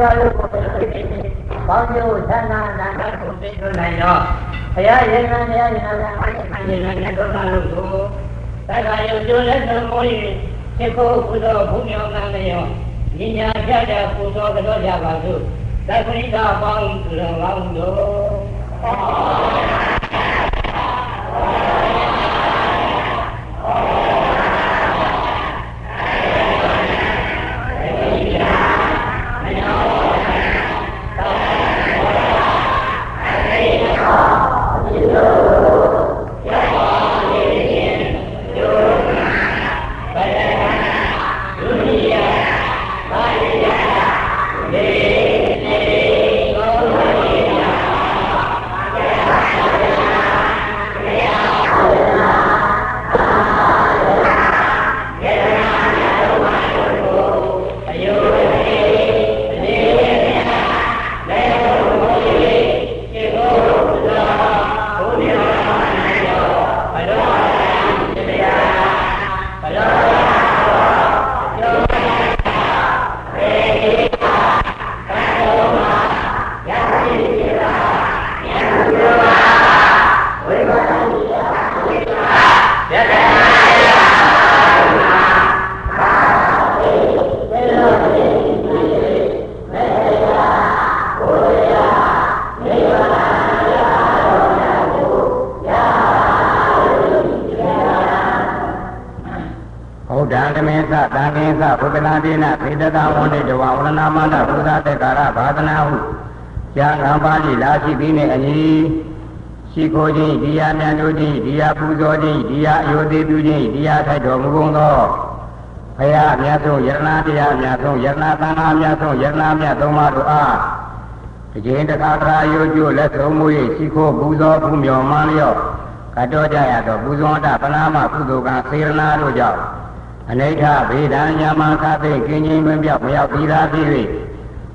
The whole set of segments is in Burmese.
ပါလို့ဘောင်းကျိုးသနာနာကိုသိလို့နိုင်တော့ဘုရားရေနံတရားရေနံရေနံနဲ့တော့လို့ဆိုသက္ကာယုကျိုးလက်တော်မောရင်သေဖို့ဘုသောဘုမြောင်းနာရောဉာဏ်ညာပြတဲ့ပူဇော်တော်ကြပါစို့သက္ကရိတာပေါင်းသူတော်ကောင်းတို့ဘုပ္ပလာတိနာသေတ္တဝန္တိတဝဝရဏမန္တဘုရားတေကာရဘာသနာဟုကျမ်းဂန်ပါဠိလာရှိပြီးနဲ့အညီရှိခိုးခြင်းဒီယာမြန်တို့ခြင်းဒီယာပူဇော်ခြင်းဒီယာအယုသေးပြုခြင်းဒီယာထိုက်တော်မူကုန်သောဘုရားအမြတ်ဆုံးယရဏတရားအမြတ်ဆုံးယရဏသံဃာအမြတ်ဆုံးယရဏမြတ်သုံးပါးတို့အားတကြင်တခါတရာယုကျိုးလက်ဆုံးမူ၍ရှိခိုးပူဇော်ဖူးမြော်မှန်လျော့ကတော်ကြရသောပူဇော်တပနာမကုသိုလ်ကစေရနာတို့ကြောင့်အနိဋ္ဌဗေဒံညာမခသိကင်းခြင်းတွင်ပြောက်မရောက်ပြီးသားဖြစ်၍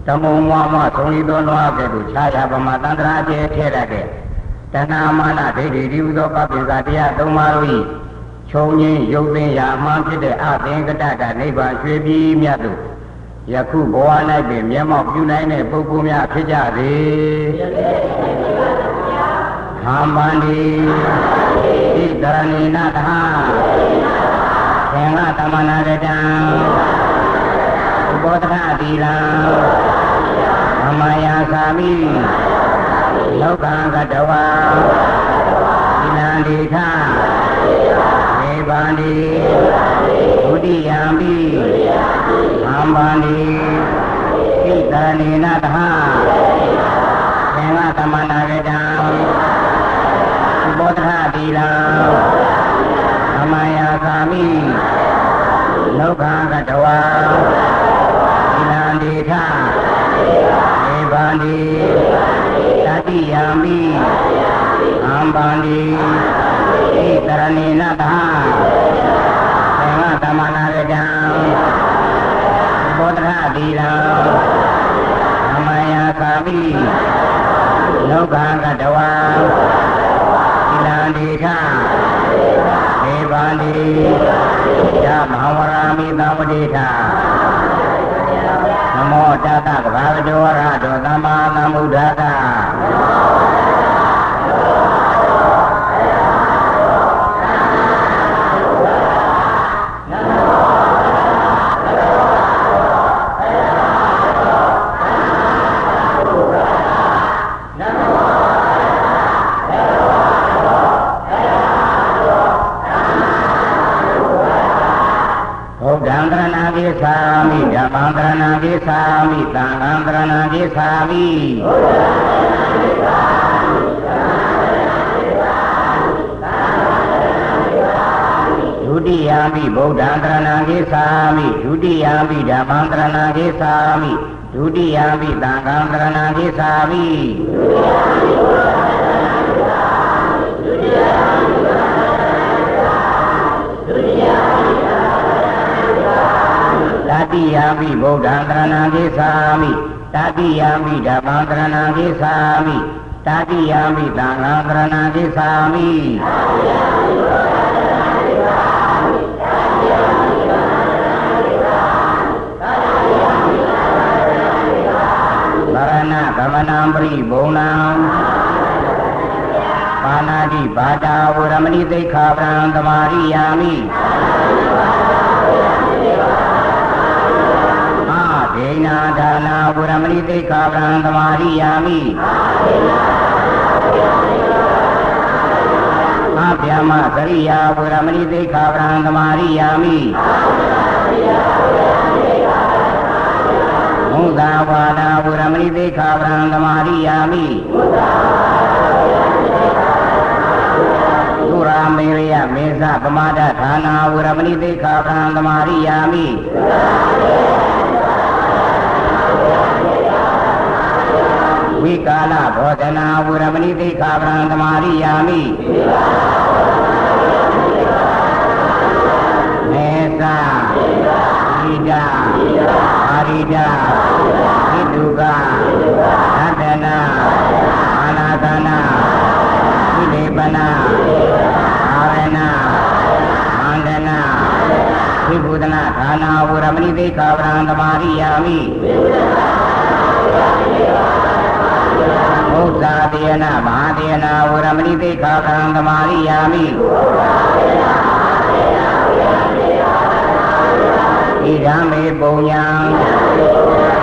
တမုံဝါမဆုံးဤသောလွားကဲ့သို့ခြားရာပမာတန္တရာကျဲထဲတတ်တဲ့တဏှာမာနဒိဋ္ဌိဒီဟုသောပပိစာတရားသုံးပါးတို့၏ခြုံငင်းရုပ်သိမ်းရာအမှန်ဖြစ်တဲ့အသင်္ကတတနိဗ္ဗာန်ရွှေပြည်မြတ်သို့ယခုဘဝ၌ပင်မျက်မှောက်ပြုနိုင်တဲ့ပုဂ္ဂိုလ်များဖြစ်ကြစေဟံဗန္တိဣတရဏိနတဟသင်္ဃသမနာရတံဥပောတရတိလံမမယာသာမိလောကံကတဝါသီလံဒိဋ္ဌေဗန္တိဒုတိယံပိဟံဗန္တိဣတရဏိနတဟသင်္ဃသမနာရတံဥပောတရတိလံမမယာသာမိလောကံကတဝါသီလံဒိဋ္ဌေဗန္တိတတိယံပိဟံဗန္တိဣတရဏိနတဟသင်္ဃသမနာရတံဥပောတရတိလံမမယာသာမိလောကံကတဝါသီလံဒိဋ္ဌေဗန္တိယမဟာဝရာမိသဝတိထာနမောတတ္တဗဂဝတောအရဟတောသမ္မာသမ္ဗုဒ္ဓတ္တသာမိဓမ္မံတရဏံကိသာမိသံဃံတရဏံကိသာမိဒုတိယံပိဗုဒ္ဓံတရဏံကိသာမိဒုတိယံပိဓမ္မံတရဏံကိသာမိဒုတိယံပိသံဃံတရဏံကိသာမိတတိယံပိဗုဒ္ဓံတရဏံကိသာမိတတိယံပိဓမ္မံတရဏံကိသာမိတတိယံပိသံဃံတရဏံကိသာမိတ မနံပရိဘုံနံပါဏာတိဘာတာဝရမဏိသိက္ခာပံသမာရိယာမိဒေနာဒါနာဝရမဏိသိက္ခာပံသမာရိယာမိဗျာမကရိယာဝရမဏိသိက္ခာပံသမာရိယာမိမုဒ္ဒဝါဒဝရမဏိသိက္ခာပံသမာရိယာမိသုရာမေရယမေဇပမာဒဌာနာဝရမဏိသိက္ခာပံသမာရိယာမိဝိကာလဘောဓနာဝရမဏိသိက္ခာပံသမာရိယာမိမေသဣဒအာရိဒဣတုကသတ္တနာအာနာသနာဣလေပနာအာရဏမန္တနာဝိဘုဒနာဌာနာဝရမဏိသိက္ခာပံသမာရိယာမိဘုဇာတေယနာမဟာတေယနာဝရမဏိသိက္ခာပံသမာရိယာမိဣဒံမေပုံညာ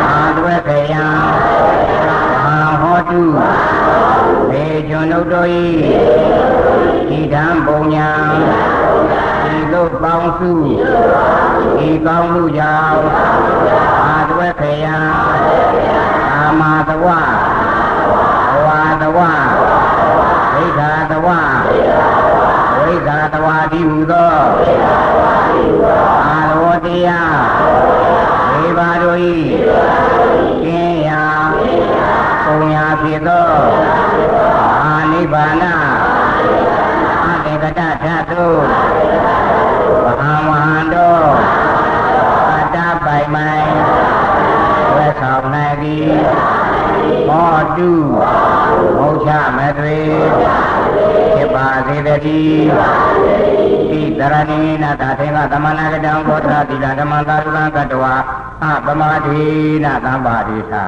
အာတဝေခေယံအာဟောတုဘေကျွန်ုပ်တို့၏ဣဒံပုံညာဤသို့ပေါင်းစုဤကောင်းမှုကြောင့်အာတဝေခေယံအာမတဝဝါတဝဝိဓာတဝဝိဓာတဝတိဟုသောအာရောတရားဒေဝတို့၏ကျင်းရာပုံညာဖြစ်သောအာနိဗ္ဗာန်အတေကတထတုမဟာမဟံတို့အတ္တပိုင်မိုင်ဝဲဆောင်နိုင်သည်မောတုမௌချမသွေဖြစ်ပါစေတည်းတိတရဏိနာတထေကသမဏဂတံဘောဓရာတိလဓမ္မသာရုံကတဝါအပမဒေနသံပါတိသာ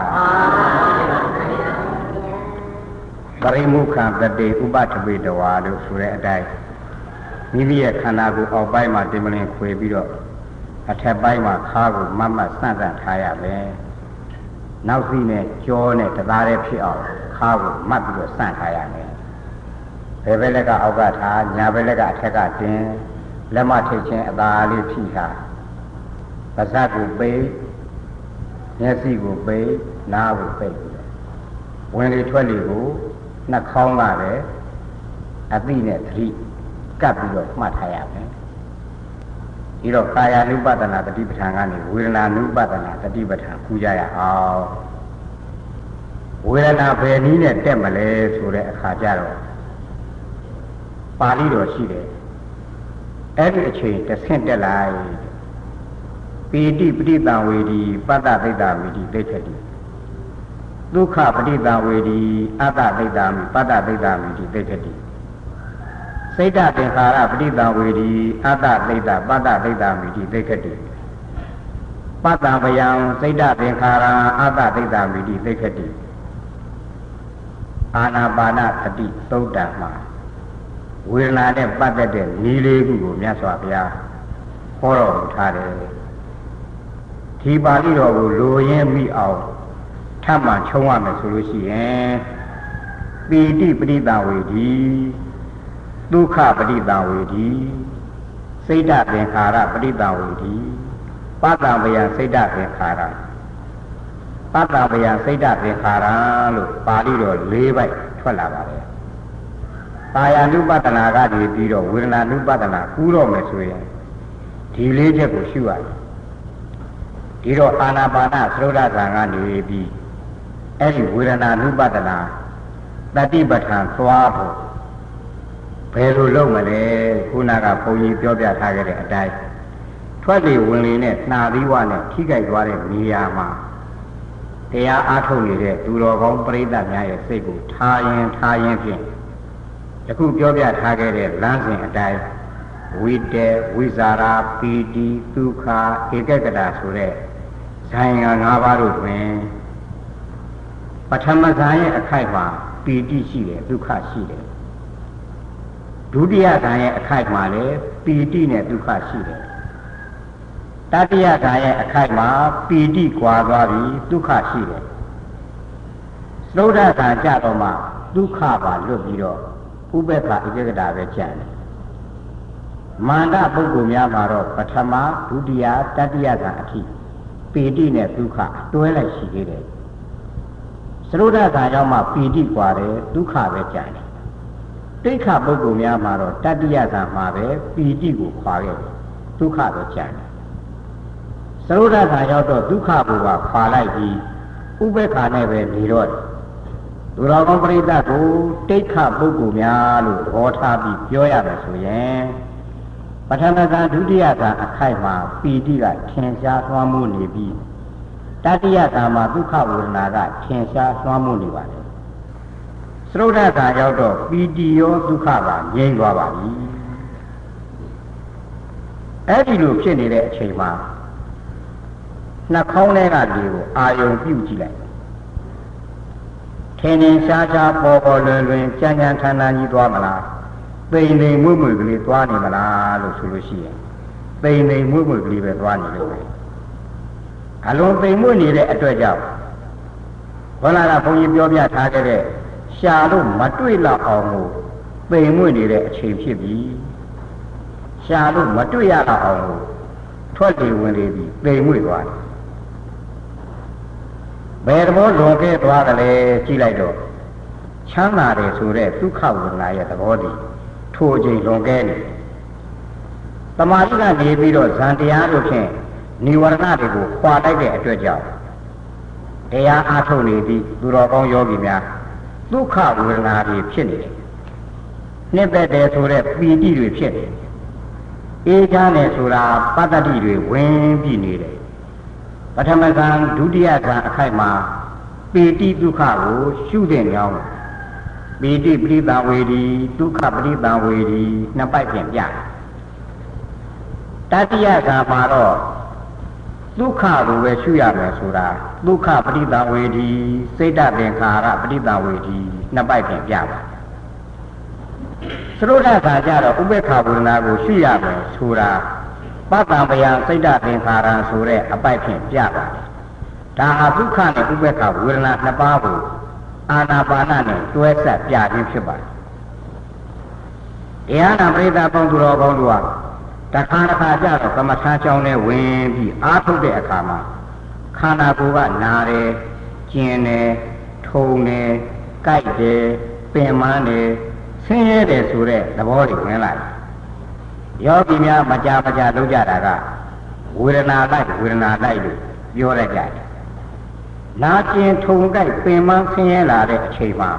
ပရိမုခံတတေဥပထဝေတဝါလို့ဆိုတဲ့အတိုင်းမိမိရဲ့ခန္ဓာကိုယ်အောက်ပိုင်းမှာတင်မလင်ခွေပြီးတော့အထက်ပိုင်းမှာခါးကိုမတ်မတ်ဆန့်ဆန့်ထားရမယ်နောက်စီနဲ့ကြောနဲ့တသားတည်းဖြစ်အောင်ခါးကိုမတ်ပြီးတော့ဆန့်ထားရမယ်ဘယ်ဘက်လက်ကအောက်ကထားညာဘက်လက်ကအထက်ကတင်လက်မထိတ်ချင်းအသာလေးဖြီးထားပါးစပ်ကိုပိတ်မျက်စိကိုပိတ်နားကိုပိတ်ဝင်လေထွက်လေကိုနှာခေါင်းကလည်းအသိနဲ့သတိကပ်ပြီးတော့မှတ်ထားရမယ်ဒီတော့ကာယ ानु ပဒနာတတိပဋ္ဌာန်ကနေဝေဒနာ ानु ပဒနာတတိပဋ္ဌာန်ကူကြရအောင်ဝေဒနာဘယ်နည်းနဲ့တက်မလဲဆိုတဲ့အခါကျတော့ပါဠိတော်ရှိတယ်အဲ့ဒီအချိန်တစ်ဆင့်တက်လိုက်ပီတိပဋိသင်္ဝေဒီပတ္တသိတ္တမိတိသိက္ခတိဒုက္ခပဋိသင်္ဝေဒီအတ္တသိတ္တမိပတ္တသိတ္တမိတိသိက္ခတိစိတ်တသင်္ခါရပဋိသင်္ဝေဒီအတ္တသိတ္တပတ္တသိတ္တမိတိသိက္ခတိပတ္တဗယံစိတ်တသင်္ခါရအတ္တသိတ္တမိတိသိက္ခတိအာနာပါနသတိသုတ်တံမှာဝေဒနာနဲ့ပတ်သက်တဲ့နည်းလေးခုကိုမြတ်စွာဘုရားဟောတော်မူထားတယ်ဒီပါဠိတော်ကိုလိုရင်းမိအောင်ထပ်မှချုံရမယ်ဆိုလို့ရှိရင်ပီတိပဋိသင်္ဝေဒီဒုက္ခပဋိသင်္ဝေဒီစိတ်တသင်္ခါရပဋိသင်္ဝေဒီပတ္တဗယံစိတ်တသင်္ခါရပတ္တဗယံစိတ်တသင်္ခါရလို့ပါဠိတော်၄ပိုက်ထွက်လာပါတယ်ကာယ ानु ပဒနာကနေပြီးတော့ဝေဒနာ ानु ပဒနာကူးတော့မယ်ဆိုရင်ဒီလေးချက်ကိုရှုရတယ်ဒီတော့အာနာပါနသရုဒ္ဓဇံကနေပြီးအဲ့ဒီဝေဒနာ ानु ပဒနာတတိပဋ္ဌာန်သွားဖို့ဘယ်လိုလုပ်မလဲခုနကဘုန်းကြီးပြောပြထားခဲ့တဲ့အတိုင်းထွက်လေဝင်လေနဲ့နှာသီးဝနဲ့ထိကြိုက်သွားတဲ့နေရာမှာတရားအားထုတ်နေတဲ့သူတော်ကောင်းပရိသတ်များရဲ့စိတ်ကိုထားရင်ဖြင့်ယခုပြောပြထားခဲ့တဲ့လမ်းစဉ်အတိုင်းဝိတေဝိဇာရာပီတိဒုက္ခဧကဂတဆိုတဲ့ဇာယင်္ဂ၅ပါးတို့တွင် ပထမဇာရဲ့အခိုက်မှာပီတိရှိတယ်ဒုက္ခရှိတယ်ဒုတိယဇာရဲ့အခိုက်မှာလည်းပီတိနဲ့ဒုက္ခရှိတယ်တတိယဇာရဲ့အခိုက်မှာပီတိကွာသွားပြီးဒုက္ခရှိတယ်သုဒ္ဓဇာကြတော့မှဒုက္ခပါလွတ်ပြီးတော့ဥပေက္ခဧကဂတာပဲကျန်တယ်မန္တပုဂ္ဂိုလ်များမှာတော့ပထမဒုတိယတတိယဇာအထိပီတိနဲ့ဒုက္ခတွဲလိုက်ရှိသေးတယ်သရုဒ္ဓဇာရောက်မှပီတိกว่าတယ်ဒုက္ခပဲကြံတယ်တိဋ္ဌပုဂ္ဂိုလ်များမှာတော့တတိယဇာမှာပဲပီတိကိုခွာခဲ့တယ်ဒုက္ခပဲကြံတယ်သရုဒ္ဓဇာရောက်တော့ဒုက္ခကိုပါခွာလိုက်ပြီးဥပေက္ခနဲ့ပဲနေတော့သူတော်ကောင်းပရိသတ်ကိုတိဋ္ဌပုဂ္ဂိုလ်များလို့သဘောထားပြီးပြောရမယ်ဆိုရင်ပထမဇာဒုတိယဇာအခိုက်မှာပီတိကထင်ရှားသွမ်းမှုနေပြီးတတိယဇာမှာဒုက္ခဝေဒနာကထင်ရှားသွမ်းမှုနေပါလေသရုဒ္ဓဇာရောက်တော့ပီတိရောဒုက္ခပါငြိမ်းသွားပါပြီအဲ့ဒီလိုဖြစ်နေတဲ့အချိန်မှာနှာခေါင်းထဲကလေကိုအာယုံပြုတ်ကြည့်လိုက်ထင်ထင်ရှားရှားပေါ်ပေါ်လွင်လွင်ကြမ်းကြမ်းထန်ထန်ကြီးသွားမလားပိန်ပိန်မွေ့မွေ့ကလေးသွားနေမလားလို့ဆိုလို့ရှိရင်ပိန်ပိန်မွေ့မွေ့ကလေးပဲသွားနေလို့ပဲအလုံးပိန်မွေ့နေတဲ့အတွက်ကြောင့်ဘောလာကဘုန်းကြီးပြောပြထားခဲ့တဲ့ရှာလို့မတွေ့တော့အောင်ကိုပိန်မွေ့နေတဲ့အချိန်ဖြစ်ပြီရှာလို့မတွေ့ရတော့အောင်ကိုထွက်လေဝင်လေပြီးပိန်မွေ့သွားတယ်ဘယ်တော့လွန်ခဲ့သွားတယ်လဲကြည့်လိုက်တော့ချမ်းသာတယ်ဆိုတဲ့ဒုက္ခဝေဒနာရဲ့သဘောတည်းထိုအချိန်လွန်ခဲ့နေတမာတိကနေပြီးတော့ဇန်တရားတို့ဖြင့်និဝရဏတွေကိုခွာတိုက်တဲ့အတွက်ကြောင့်တရားအားထုတ်နေပြီးသူတော်ကောင်းယောဂီများဒုက္ခဝေဒနာတွေဖြစ်နေတယ်နှစ်သက်တယ်ဆိုတဲ့ပီတိတွေဖြစ်နေတယ်အေးချမ်းတယ်ဆိုတာပတ္တတိတွေဝင်ပြီးနေတယ်ပထမဇန်ဒုတိယဇန်အခိုက်မှာပီတိဒုက္ခကိုရှုတဲ့ကြောင်းပီတိပရိသဝေဒီဒုက္ခပရိသဝေဒီနှစ်ပိုက်ပြန်ပြတတိယဇာမှာတော့ဒုက္ခကိုပဲရှုရမယ်ဆိုတာဒုက္ခပရိသဝေဒီစိတ်တသင်္ခါရပရိသဝေဒီနှစ်ပိုက်ပြန်ပြပါသရုဒ္ဓဇာကြတော့ဥပေက္ခဝေဒနာကိုရှုရမယ်ဆိုတာပတ္တံပယံစိတ်တသင်္ခါရဆိုတဲ့အပိုက်ဖြင့်ပြပါတယ်ဒါဟာဒုက္ခနဲ့ဥပေက္ခဝေဒနာနှစ်ပါးကိုအာနာပါနနဲ့တွဲဆက်ပြခြင်းဖြစ်ပါတယ်တရားနာပရိသတ်ပေါင်းသူတော်ကောင်းတို့ကတခါတခါကြတော့ကမ္မထာကြောင်းနဲ့ဝင်ပြီးအားထုတ်တဲ့အခါမှာခန္ဓာကိုယ်ကနာတယ်ကျင်တယ်ထုံတယ်ကြိုက်တယ်ပင်ပန်းတယ်ဆင်းရဲတယ်ဆိုတဲ့သဘောတွေဝင်လာတယ်ယောဂီများမကြလုပ်ကြတာကဝေဒနာလိုက်ဝေဒနာလိုက်လို့ပြောရကြတယ်နာကျင်ထုံကြိုက်ပင်ပန်းဆင်းရဲလာတဲ့အချိန်မှာ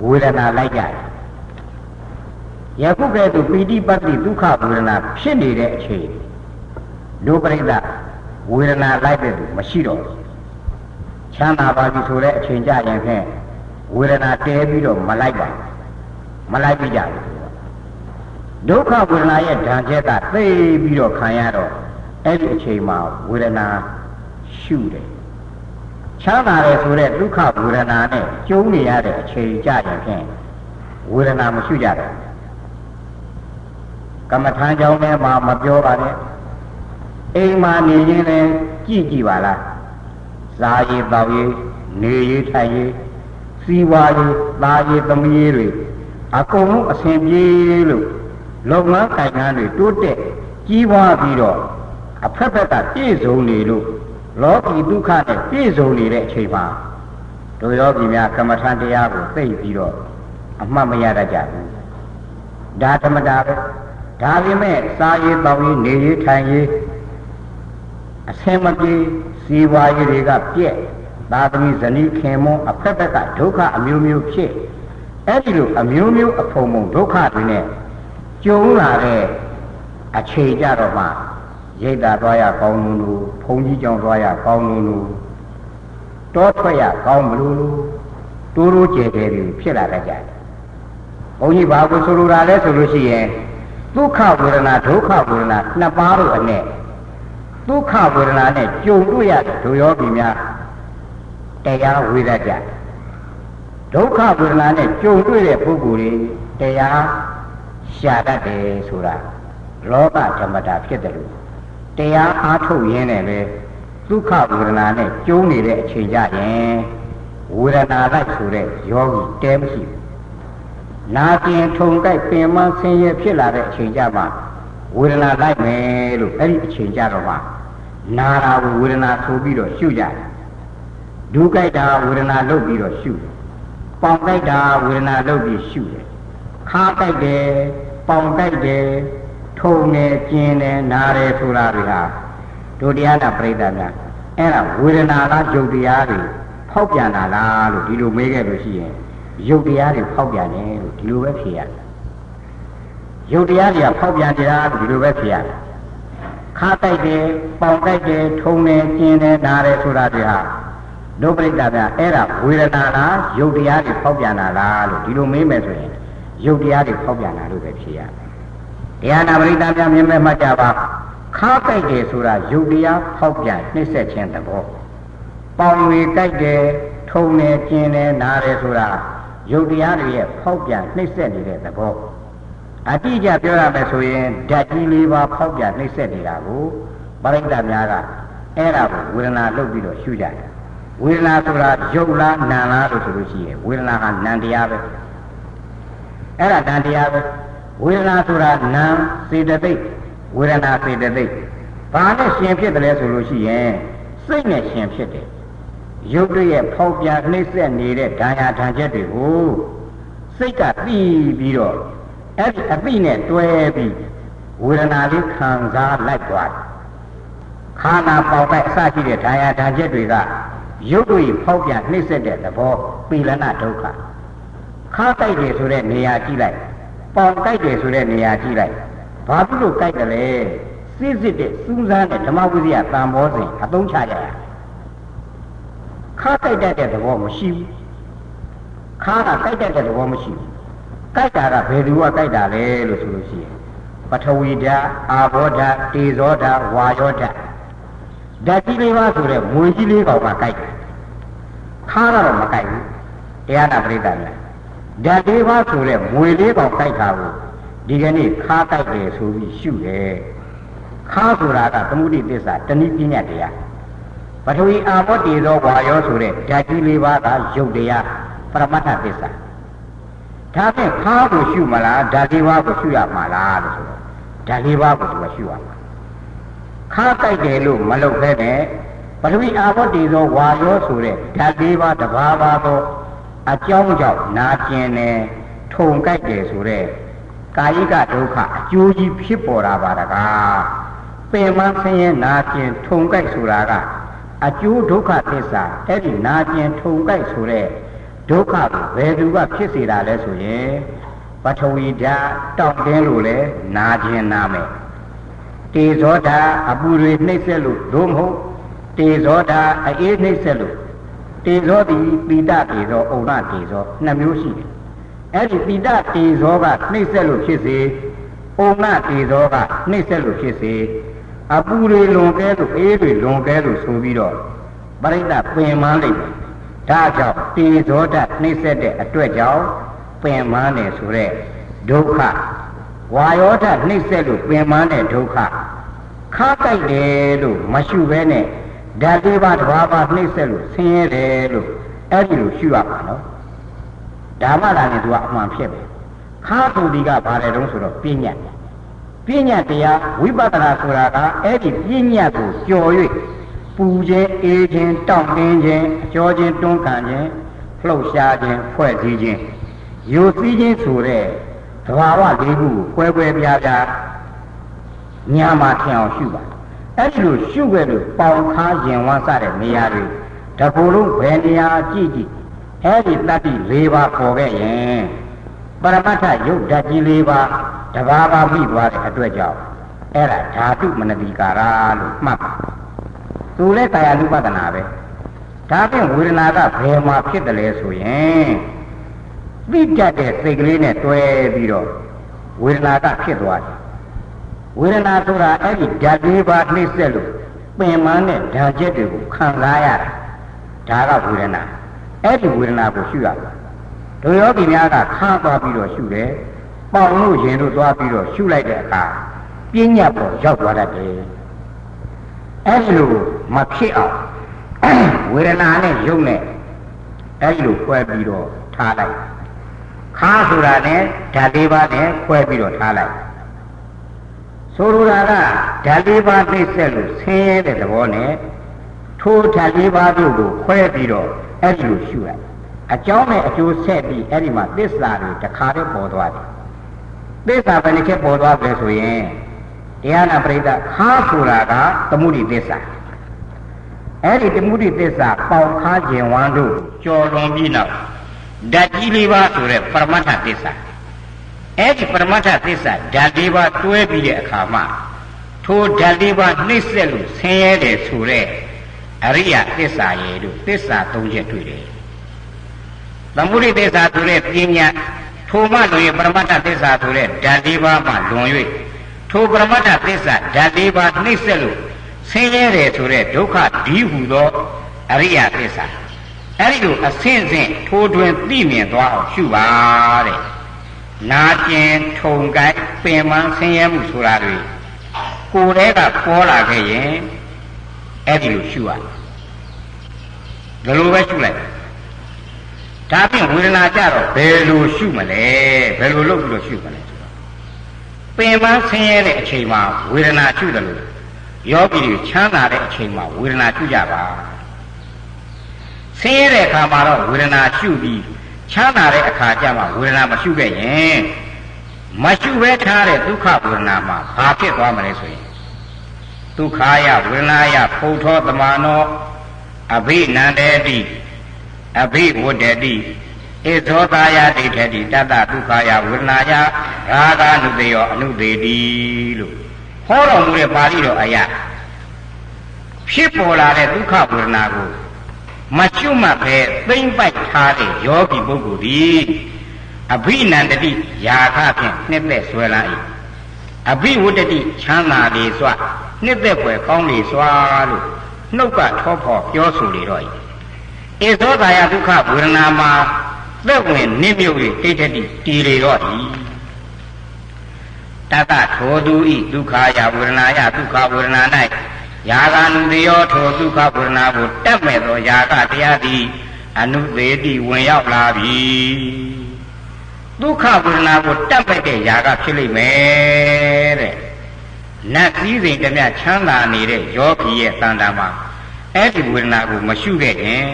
ဝေဒနာလိုက်ကြတယ်ယခုကဲ့သို့ပီတိပတ္တိဒုက္ခဝေဒနာဖြစ်နေတဲ့အချိန်လူပရိသတ်ဝေဒနာလိုက်တဲ့သူမရှိတော့ဘူးချမ်းသာပါပြီဆိုတဲ့အချိန်ကြရင်ဖြင့်ဝေဒနာတဲပြီးတော့မလိုက်ပါမလိုက်ပြကြဘူးဒုက္ခဝေဒနာရဲ့ဓာတ်ချက်ကသိပြီးတော့ခံရတော့အဲ့ဒီအချိန်မှာဝေဒနာရှုတယ်ချမ်းသာတယ်ဆိုတဲ့ဒုက္ခဝေဒနာနဲ့ကျုံနေရတဲ့အချိန်ကြရင်ဖြင့်ဝေဒနာမရှိကြတော့ကမ္မထာကြောင့်လည်းမပြောပါနဲ့အိမ်မှာနေရင်လည်းကြည့်ပါလားစားရည်တောက်ရည်နေရည်ထိုင်ရည်စီဝါရည်သားရည်သမီးရည်တွေအကုန်လုံးအစဉ်ပြေလို့လုပ်ငန်းကိုင်ငန်းတွေတိုးတက်ကြီးပွားပြီးတော့အဖက်ဖက်ကပြည့်စုံနေလို့လောကီဒုက္ခနဲ့ပြည့်စုံနေတဲ့အချိန်မှာတို့ယောဂီများကမ္မထာတရားကိုသိပြီးတော့အမှတ်မရတတ်ကြဘူးဒါဓမ္မတာပဲဒါပေမဲ့စားရည်တောက်ရည်နေရည်ထိုင်ရည်အဆင်မပြေစီဝါရည်တွေကပြက်သာသမီဇနီးခင်မွန်းအဖက်ဖက်ကဒုက္ခအမျိုးမျိုးဖြစ်အဲ့ဒီလိုအမျိုးမျိုးအဖုံဖုံဒုက္ခတွေနဲ့ကျုံလာတဲ့အခြေကြတော့မှရိတ်တာသွားရကောင်းလို့ဘုံကြီးကြောင့်သွားရကောင်းလို့တောထွက်ရကောင်းမလို့တိုးတိုးကျယ်ကျယ်တွေဖြစ်လာတတ်ကြတယ်ဘုန်းကြီးဘာကိုဆိုလိုတာလဲဆိုလို့ရှိရင်ဒုက္ခဝေဒနာဒုက္ခဝေဒနာနှစ်ပါးတို့အနဲ့ဒုက္ခဝေဒနာနဲ့ကြုံတွေ့ရတဲ့ဒုယောဂီများ တရားဝေဒကြဒုက္ခဝေဒနာနဲ့ကြုံတွေ့တဲ့ပုဂ္ဂိုလ်တွေတရားရှာတတ်တယ်ဆိုတာလောကဓမ္မတာဖြစ်တယ်လို့တရားအားထုတ်ရင်းနဲ့ပဲဒုက္ခဝေဒနာနဲ့ကြုံနေတဲ့အချိန်ကြရင်ဝေဒနာလိုက်ဆိုတဲ့ယောဂီတဲမရှိဘူးနာကျင်ထုံကြိုက်ပင်မဆင်းရဲဖြစ်လာတဲ့အချိန်ကြမှာဝေဒနာလိုက်မယ်လို့အဲ့ဒီအချိန်ကြတော့မှနာတာကိုဝေဒနာဆိုပြီးတော့ရှုကြတယ်ဒုက္ခိတာဝေဒနာလုပ်ပြီးတော့ရှုတယ်ပေါင်ကြိုက်တာဝေဒနာလုပ်ပြီးရှုတယ်ခါကြိုက်တယ်ပေါင်ကြိုက်တယ်ထုံတယ်ကျင်တယ်နားတယ်ဆိုတာတွေဟာဒုတရားနာပရိသတ်များအဲ့ဒါဝေဒနာလားယုတ်တရားတွေဖောက်ပြန်တာလားလို့ဒီလိုမေးခဲ့လို့ရှိရင်ယုတ်တရားတွေဖောက်ပြန်တယ်လို့ဒီလိုပဲဖြေရတယ်ယုတ်တရားတွေကဖောက်ပြန်ကြတာလို့ဒီလိုပဲဖြေရတယ်ခါတိုက်တယ်ပေါင်တိုက်တယ်ထုံတယ်ကျင်တယ်နားတယ်ဆိုတာတွေဟာဒုပရိသတ်များအဲ့ဒါဝေဒနာလားယုတ်တရားတွေဖောက်ပြန်တာလားလို့ဒီလိုမေးမယ်ဆိုရင်ယုတ်တရားတွေဖောက်ပြန်တာလို့ပဲဖြေရတယ်တရားနာပရိသတ်များမြင်မဲ့မှတ်ကြပါခါတိုက်တယ်ဆိုတာယုတ်တရားဖောက်ပြန်နှိမ့်ဆက်ခြင်းသဘောပေါင်တွေတိုက်တယ်ထုံတယ်ကျင်တယ်နားတယ်ဆိုတာယုတ်တရားတွေရဲ့ဖောက်ပြန်နှိမ့်ဆက်နေတဲ့သဘောအတိအကျပြောရမယ်ဆိုရင်ဓာတ်ကြီး၄ပါးဖောက်ပြန်နှိမ့်ဆက်နေတာကိုပရိသတ်များကအဲ့ဒါကိုဝေဒနာလုပ်ပြီးတော့ရှုကြတယ်ဝေဒနာဆိုတာယုတ်လားနာလားလို့ဆိုလို့ရှိရင်ဝေဒနာဟာနာတရားပဲအဲ့ဒါနာတရားပဲဝေဒနာဆိုတာနာစေတသိက်ဝေဒနာစေတသိက်ဘာနဲ့ရှင်ဖြစ်တယ်လဲဆိုလို့ရှိရင်စိတ်နဲ့ရှင်ဖြစ်တယ်ရုပ်ရဲ့ဖောက်ပြန်နှိမ့်ဆက်နေတဲ့ဓာယာဓာချက်တွေကိုစိတ်ကသိပြီးတော့အဲ့ဒီအသိနဲ့တွဲပြီးဝေဒနာလေးခံစားလိုက်သွားတယ်ခန္ဓာပေါက်တဲ့အစရှိတဲ့ဓာယာဓာချက်တွေကရုပ်ရဲ့ဖောက်ပြန်နှိမ့်ဆက်တဲ့သဘောပိလနာဒုက္ခခါတိုက်တယ်ဆိုတဲ့နေရာကြည့်လိုက်ပေါင်တိုက်တယ်ဆိုတဲ့နေရာကြည့်လိုက်ဘာဖြစ်လို့တိုက်တယ်လဲစစ်စစ်တဲ့စူးစမ်းတဲ့ဓမ္မဝိဇ္ဇာတန်ဖိုးစဉ်အသုံးချကြရခါတိုက်တဲ့သဘောမရှိဘူးခါကတိုက်တဲ့သဘောမရှိဘူးတိုက်တာကဘယ်သူကတိုက်တာလဲလို့ဆိုလို့ရှိရင်ပထဝီဓာတ်အာဘောဓာတ်တေဇောဓာတ်ဝါယောဓာတ်ဓာတ်ကြီးလေးပါဆိုတဲ့မွေကြီးလေးကောင်ကတိုက်တယ်ခါကတော့မတိုက်ဘူးတရားနာပရိသတ်များဓာတ်လေးပါဆိုတဲ့မွေလေးကောင်တိုက်တာကိုဒီကနေ့ခါတိုက်တယ်ဆိုပြီးရှုတယ်ခါဆိုတာကသမုဒိသစ္စာတဏှိပညာတရားပထဝီအာဘောတေဇောဝါယောဆိုတဲ့ဓာတ်ကြီးလေးပါးကယုတ်တရားပရမတ္ထသစ္စာဒါဖြင့်ခါကိုရှုမလားဓာတ်လေးပါးကိုရှုရမှာလားလို့ဆိုတော့ဓာတ်လေးပါးကိုသူကရှုရမှာခါတိုက်တယ်လို့မလုပ်ခဲ့တဲ့ပထဝီအာဘောတေဇောဝါယောဆိုတဲ့ဓာတ်လေးပါးတစ်ပါးပါသောအကြောင်းကြောင့်နာကျင်တယ်ထုံကြိုက်တယ်ဆိုတဲ့ကာယကဒုက္ခအကျိုးကြီးဖြစ်ပေါ်တာပါတကားပင်မဆင်းရဲနာကျင်ထုံကြိုက်ဆိုတာကအကျိုးဒုက္ခသစ္စာအဲ့ဒီနာကျင်ထုံကြိုက်ဆိုတဲ့ဒုက္ခကိုဘယ်သူကဖြစ်စေတာလဲဆိုရင်ပထဝီဓာတ်တောင့်တင်းလို့လဲနာကျင်နာမယ်တေဇောဓာတ်အပူတွေနှိမ့်ဆက်လို့သို့မဟုတ်တေဇောဓာတ်အေးနှိမ့်ဆက်လို့တေဇောသည်ပိဋတေဇောဥဒ္ဒတေဇောနှစ်မျိုးရှိတယ်အဲ့ဒီပိဋတေဇောကနှိမ့်ဆက်လို့ဖြစ်စေဥဒ္ဒတေဇောကနှိမ့်ဆက်လို့ဖြစ်စေအပူတွေလွန်ကဲလို့အေးတွေလွန်ကဲလို့ဆိုပြီးတော့ပရိသတ်ပင်မလိုက်တယ်ဒါကြောင့်တေဇောဓာတ်နှိမ့်ဆက်တဲ့အတွက်ကြောင့်ပင်မတယ်ဆိုတဲ့ဒုက္ခဝါယောဓာတ်နှိမ့်ဆက်လို့ပင်မတဲ့ဒုက္ခခါတိုက်တယ်လို့မရှုဘဲနဲ့ဓာတ်လေးပါးတစ်ပါးပါနှိမ့်ဆက်လို့ဆင်းရဲတယ်လို့အဲ့ဒီလိုရှုရမှာနော်ဒါမှသာလေသူကအမှန်ဖြစ်ပဲခါတူဒီကဘာလဲတုံးဆိုတော့ပညာတရားဝိပဿနာဆိုတာကအဲ့ဒီပညာကိုကျော်၍ပူခြင်းအေးခြင်းတောင့်တင်းခြင်းအကျော်ခြင်းတွန်းကန်ခြင်းလှုပ်ရှားခြင်းဖွဲ့စည်းခြင်းယိုစည်းခြင်းဆိုတဲ့သဘာဝလေးခုကိုကွဲပြားညာမှာထင်အောင်ရှုပါအဲ့ဒီလိုရှုခဲ့လို့ပေါင်ခါရင်ဝမ်းစတဲ့နေရာတွေတကူလုံးဘယ်နေရာကြည့်အဲ့ဒီတတ္တိ၄ပါးပေါ်ခဲ့ရင်ပရမတ္ထယုတ်ဓာတ်ကြီး၄ပါးတဘာဘာမိသွားတဲ့အတွက်ကြောင့်အဲ့ဒါဓာတုမနတိကာရလို့မှတ်ပါသူလည်းကာယ ानु ပဒနာပဲဒါဖြင့်ဝေဒနာကဘယ်မှာဖြစ်တယ်လဲဆိုရင်သိတတ်တဲ့စိတ်ကလေးနဲ့တွဲပြီးတော့ဝေဒနာကဖြစ်သွားတယ်ဝေဒနာဆိုတာအဲ့ဒီဓာတ်၄ပါးနှိမ့်ဆက်လို့ပင်မနဲ့ဓာတ်ချက်တွေကိုခံစားရတာ ဒါကဝေဒနာအဲ့ဒီဝေဒနာကိုရှုရဒုယောဂီများကခါသွားပြီးတော့ရှုတယ်ပေါင်လို့ရင်တို့သွားပြီးတော့ရှုလိုက်တဲ့အခါပညာပေါ်ရောက်သွားတတ်တယ်အဲ့ဒီလိုမဖြစ်အောင်ဝေဒနာနဲ့ယုံနဲ့အဲ့ဒီလိုခွဲပြီးတော့ထားလိုက်ခါဆိုတာနဲ့ဓာတ်လေးပါးနဲ့ခွဲပြီးတော့ထားလိုက်ဆိုလိုတာကဓာတ်လေးပါးသိဆက်လို့ဆင်းရဲတဲ့သဘောနဲ့ထိုးဓာတ်လေးပါးတို့ကိုခွဲပြီးတော့အဲ့ဒီလိုရှုလိုက်အကြောင်းနဲ့အကျိုးဆက်ပြီးအဲ့ဒီမှာသစ္စာတွေတခါတည်းပေါ်သွားတယ်သစ္စာဘယ်နှချက်ပေါ်သွားပြီဆိုရင်တရားနာပရိသတ်ခါဆိုတာကသမုဒိသစ္စာအဲ့ဒီသမုဒိသစ္စာပေါင်ခါကျင်ဝမ်းတို့ကြော်လွန်ပြီးနောက်ဓာတ်ကြီးလေးပါဆိုတဲ့ပရမတ္ထသစ္စာအဲ့ဒီပရမတ္ထသစ္စာဓာတ်လေးပါတွဲပြီးတဲ့အခါမှာထိုဓာတ်လေးပါနှိမ့်ဆက်လို့ဆင်းရဲတယ်ဆိုတဲ့အရိယသစ္စာရဲ့တို့သစ္စာ၃ချက်တွေ့တယ်သမုဒိသစ္စာဆိုတဲ့ပညာထိုမှလွန်၍ပရမတ္ထသစ္စာဆိုတဲ့ဓာတ်လေးပါမှလွန်၍ထိုပရမတ္ထသစ္စာဓာတ်လေးပါနှိမ့်ဆက်လို့ဆင်းရဲတယ်ဆိုတဲ့ဒုက္ခဒီဟုသောအရိယသစ္စာအဲ့ဒီလိုအဆင့်ဆင့်ထိုးတွင်သိမြင်သွားအောင်ရှုပါတဲ့နာကျင်ထုံကိုက်ပင်မဆင်းရဲမှုဆိုတာတွေကိုယ်တည်းကပေါ်လာခဲ့ရင်အဲ့ဒီလိုရှုရဒီလိုပဲရှုလိုက်ဒါဖြင့်ဝေဒနာကြတော့ဘယ်လိုရှုမလဲဘယ်လိုလုပ်ပြီးတော့ရှုမလဲဆိုတော့ပင်မဆင်းရဲတဲ့အချိန်မှာဝေဒနာရှုတယ်လို့ယောဂီတွေချမ်းသာတဲ့အချိန်မှာဝေဒနာရှုကြပါဆင်းရဲတဲ့အခါမှာတော့ဝေဒနာရှုပြီးချမ်းသာတဲ့အခါကျမှဝေဒနာမရှုခဲ့ရင်မရှုဘဲထားတဲ့ဒုက္ခဝေဒနာမှာဘာဖြစ်သွားမလဲဆိုရင်ဒုက္ခယဝေဒနာယဖုထောတမနောအဘိနန္တေတိအဘိဝတ္တတိဣဇောသာယဒိဋ္ဌတိတတ္တဒုက္ခယဝေဒနာယရာဂနုတေယောအနုတေတိလို့ဟောတော်မူတဲ့ပါဠိတော်အရာဖြစ်ပေါ်လာတဲ့ဒုက္ခဝေဒနာကိုမချွတ်မှပဲသိမ့်ပိုက်ထားတဲ့ယောဂီပုဂ္ဂိုလ်သည်အဘိနန္တတိယာခဖြင့်နှစ်သက်ဆွဲလာ၏အဘိဝတ္တတိချမ်းသာလေစွာနှစ်သက်ဖွယ်ကောင်းလေစွာလို့နှုတ်ကထောဖို့ပြောဆိုလေတော့၏ဧသောတာယဒုက္ခဝေဒနာမှာသက်ဝင်နစ်မြုပ်၍တိဋ္ဌတိတည်လေတော့၏တတထိုသူဤဒုက္ခယဝေဒနာယဒုက္ခဝေဒနာ၌ယာဂနုတေယောထိုဒုက္ခဝေဒနာကိုတတ်မဲ့သောယာဂတရားသည်အနုသေတိဝင်ရောက်လာပြီဒုက္ခဝေဒနာကိုတတ်မဲ့တဲ့ယာဂဖြစ်လိမ့်မယ်တဲ့နတ်စည်းစိမ်တမျှချမ်းသာနေတဲ့ယောဂီရဲ့တန်တာမှာအဲ့ဒီဝေဒနာကိုမရှုခဲ့ရင်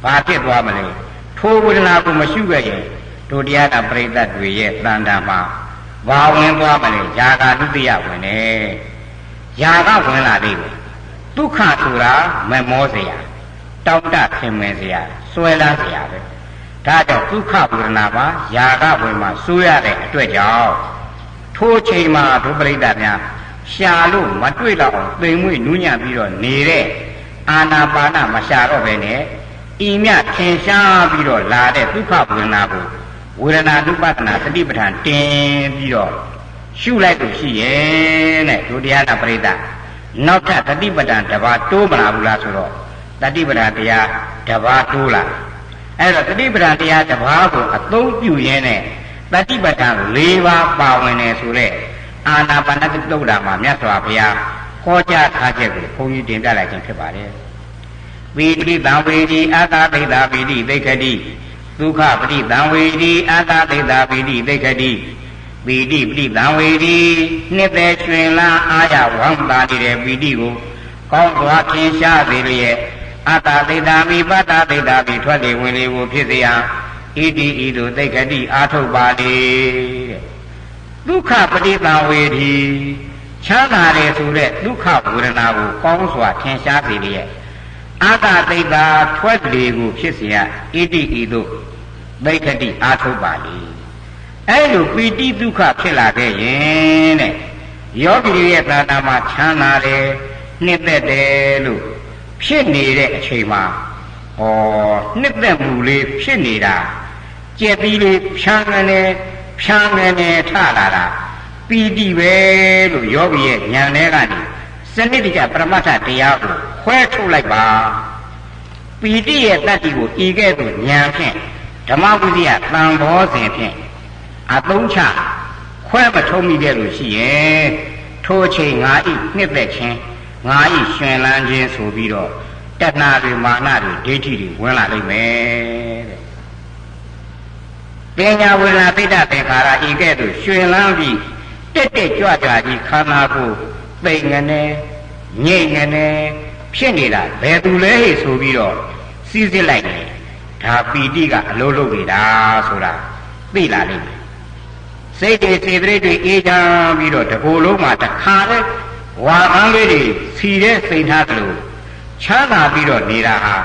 ဘာဖြစ်သွားမလဲထိုဝေဒနာကိုမရှုခဲ့ရင်တို့တရားနာပရိသတ်တွေရဲ့တန်တာမှာဘာဝင်သွားမလဲယာဂဒုတိယဝင်တယ်ယာကဝင်လာသေးတယ်ဒုက္ခဆိုတာမမောစရာတောင့်တခင်မဲစရာစွဲလန်းစရာပဲဒါကြောင့်ဒုက္ခဝေဒနာပါယာကဝင်မှာစိုးရတဲ့အတွက်ကြောင့်ထိုးချိန်မှာဒုပရိသတ်များရှာလို့မတွေ့တော့အောင်သိမ်မွေ့နူးညံ့ပြီးတော့နေတဲ့အာနာပါနမရှာတော့ပဲနဲ့ဤမြထင်ရှားပြီးတော့လာတဲ့ဒုက္ခဝေဒနာကိုဝေဒနာနုပဒနာသတိပဋ္ဌာန်တင်ပြီးတော့ရှုလိုက်လို့ရှိရဲ့တဲ့ဒုတရားနာပရိသတ်နောက်ထပ်တတိပဋ္ဌာန်တစ်ပါးတိုးမလာဘူးလားဆိုတော့တတိပဋ္ဌာန်တရားတစ်ပါးတိုးလာအဲ့တော့တတိပဋ္ဌာန်တရားတစ်ပါးကိုအသုံးပြုရင်းနဲ့တတိပဋ္ဌာန်၄ပါးပါဝင်တယ်ဆိုတဲ့အာနာပါနတုဒ္ဓမှာမြတ်စွာဘုရားဟောကြားထားချက်ကိုဘုန်းကြီးတင်ပြလိုက်ခြင်းဖြစ်ပါတယ်ပီတိတံဝေဒီအာတာသိတာပီတိသိက္ခတိဒုက္ခပတိတံဝေဒီအာတာသိတာပီတိသိက္ခတိပီတိပတိတံဝေဒီနှစ်သက်ရွှင်လန်းအားရဝမ်းသာနေတဲ့ပီတိကိုကောင်းစွာထင်ရှားစေလျက်အတ္တသိတာမိပတ္တသိတာမိထွက်လေဝင်လေကိုဖြစ်စေရန်ဣတိဤသို့သိက္ခတိအာထုတ်ပါလေတဲ့ဒုက္ခပတိတံဝေဒီချမ်းသာတယ်ဆိုတဲ့ဒုက္ခဝေဒနာကိုကောင်းစွာထင်ရှားစေလျက်အတ္တသိတာထွက်လေကိုဖြစ်စေရဣတိဤသို့သိက္ခတိအာထုတ်ပါလေအဲ့လိုပီတိဒုက္ခဖြစ်လာခဲ့ရင်တဲ့ယောဂီရဲ့သာနာမှာချမ်းသာတယ်နှစ်သက်တယ်လို့ဖြစ်နေတဲ့အချိန်မှာနှစ်သက်မှုလေးဖြစ်နေတာကြက်ပြီးလေးဖြန်းနေထလာတာပီတိပဲလို့ယောဂီရဲ့ဉာဏ်ထဲကနေစနစ်တကျပရမတ္ထတရားကိုခွဲထုတ်လိုက်ပါ ပီတိရဲ့တတ္တိကိုဤကဲ့သို့ဉာဏ်ဖြင့်ဓမ္မဝိဇ္ဇာတန်ဘောစဉ်ဖြင့်အသုံးချခွဲမထုံးမိခဲ့လို့ရှိရဲ့ထိုအချိန်ငါဤနှစ်သက်ခြင်းငါဤရှင်လန်းခြင်းဆိုပြီးတော့တဏှာတွေမာနတွေဒိဋ္ဌိတွေဝင်လာလိမ့်မယ်တဲ့ပညာဝေဒနာသိတ္တသင်္ခါရဤကဲ့သို့ရှင်လန်းပြီးတက်တက်ကြွကြွကြီးခန္ဓာကိုယ်သိငနေငြိမ့်ငနေဖြစ်နေတာဘယ်သူလဲဟိဆိုပြီးတော့စီးစစ်လိုက်တယ်ဒါပီတိကအလိုလုပ်နေတာဆိုတာသိလာလိမ့်မယ်စိတ်တွေစေတသိက်တွေအေးချမ်းပြီးတော့တကူလုံးမှာတခါတည်းဝါကန်းလေးတွေစီတဲ့စိတ်ထားသလိုချမ်းသာပြီးတော့နေတာဟာ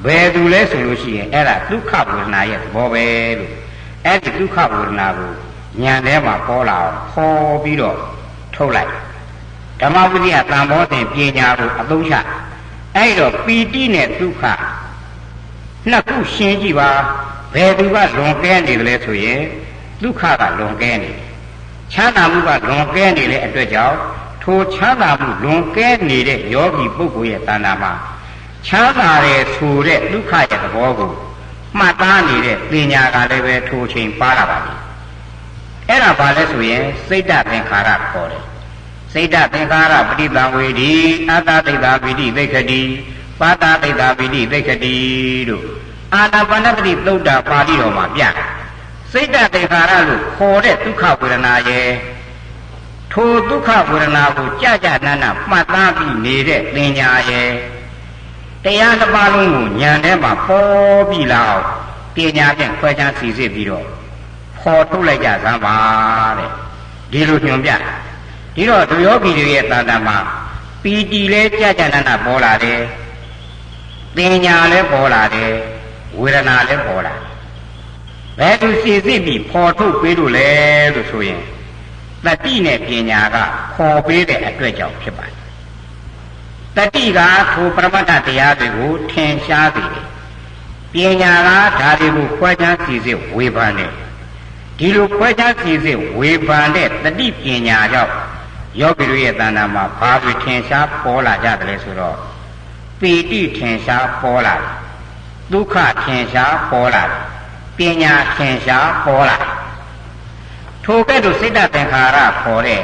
ဘယ်သူလဲဆိုလို့ရှိရင်အဲ့ဒါဒုက္ခဝေဒနာရဲ့သဘောပဲလို့အဲ့ဒီဒုက္ခဝေဒနာကိုဉာဏ်ထဲမှာပေါ်လာအောင်ခေါ်ပြီးတော့ထုတ်လိုက်ဓမ္မဝိဇ္ဇာတန်ဘောစဉ်ပညာကိုအသုံးချအဲ့တော့ပီတိနဲ့ဒုက္ခနှစ်ခုရှင်းကြည့်ပါဘယ်သူကလွန်ကဲနေတယ်လဲဆိုရင်ဒုက္ခကလွန်ကဲနေတယ်ချမ်းသာမှုကလွန်ကဲနေတဲ့အတွက်ကြောင့်ထိုချမ်းသာမှုလွန်ကဲနေတဲ့ယောဂီပုဂ္ဂိုလ်ရဲ့တဏ္ဍာမှာချမ်းသာတယ်ဆိုတဲ့ဒုက္ခရဲ့သဘောကိုမှတ်သားနေတဲ့ပညာကလည်းပဲထိုချိန်ပါလာပါလိမ့်အဲ့ဒါဘာလဲဆိုရင်စိတ်တသင်္ခါရခေါ်တယ်စိတ်တသင်္ခါရပဋိသင်္ဝေဒီအတ္တသိက္ခာပိတိသိက္ခတိပါတသိက္ခာပိတိသိက္ခတိတို့အာနာပါနစတိသုတ်တာပါဠိတော်မှာပြတယ်စိတ်တသင်္ခါရလို့ခေါ်တဲ့ဒုက္ခဝေဒနာရဲ့ထိုဒုက္ခဝေဒနာကိုကြကြနနမှတ်သားပြီးနေတဲ့သင်ညာရဲ့တရားတစ်ပါးလုံးကိုဉာဏ်ထဲမှာပေါ်ပြီးလာအောင်ပညာဖြင့်ခွဲခြားစီစစ်ပြီးတော့ခေါ်ထုတ်လိုက်ကြစမ်းပါတဲ့ဒီလိုညွှန်ပြဒီတော့ဒုယောဂီတွေရဲ့တဏ္ဍာမှာပီတိလဲကြကြနနပေါ်လာတယ်ပညာလဲပေါ်လာတယ်ဝေဒနာလဲပေါ်လာဘယ်သူစီစစ်ပြီးခေါ်ထုတ်ပေးလို့လဲလို့ဆိုရင်တတိနဲ့ပညာကခေါ်ပေးတဲ့အတွက်ကြောင့်ဖြစ်ပါတယ်တတိကထိုပရမတ္ထတရားတွေကိုထင်ရှားစေတယ်ပညာကဓာတ်တွေကိုခွဲခြားစီစစ်ဝေဖန်တယ်ဒီလိုခွဲခြားစီစစ်ဝေဖန်တဲ့တတိပညာကြောင့်ယောဂီတို့ရဲ့တဏ္ဍာမှာဘာတွေထင်ရှားပေါ်လာကြတယ်လဲဆိုတော့ပီတိထင်ရှားပေါ်လာတယ်ဒုက္ခထင်ရှားပေါ်လာတယ်ပညာထင်ရှားပေါ်လာတယ်ထိုကဲ့သို့စိတ်တသင်္ခါရခေါ်တဲ့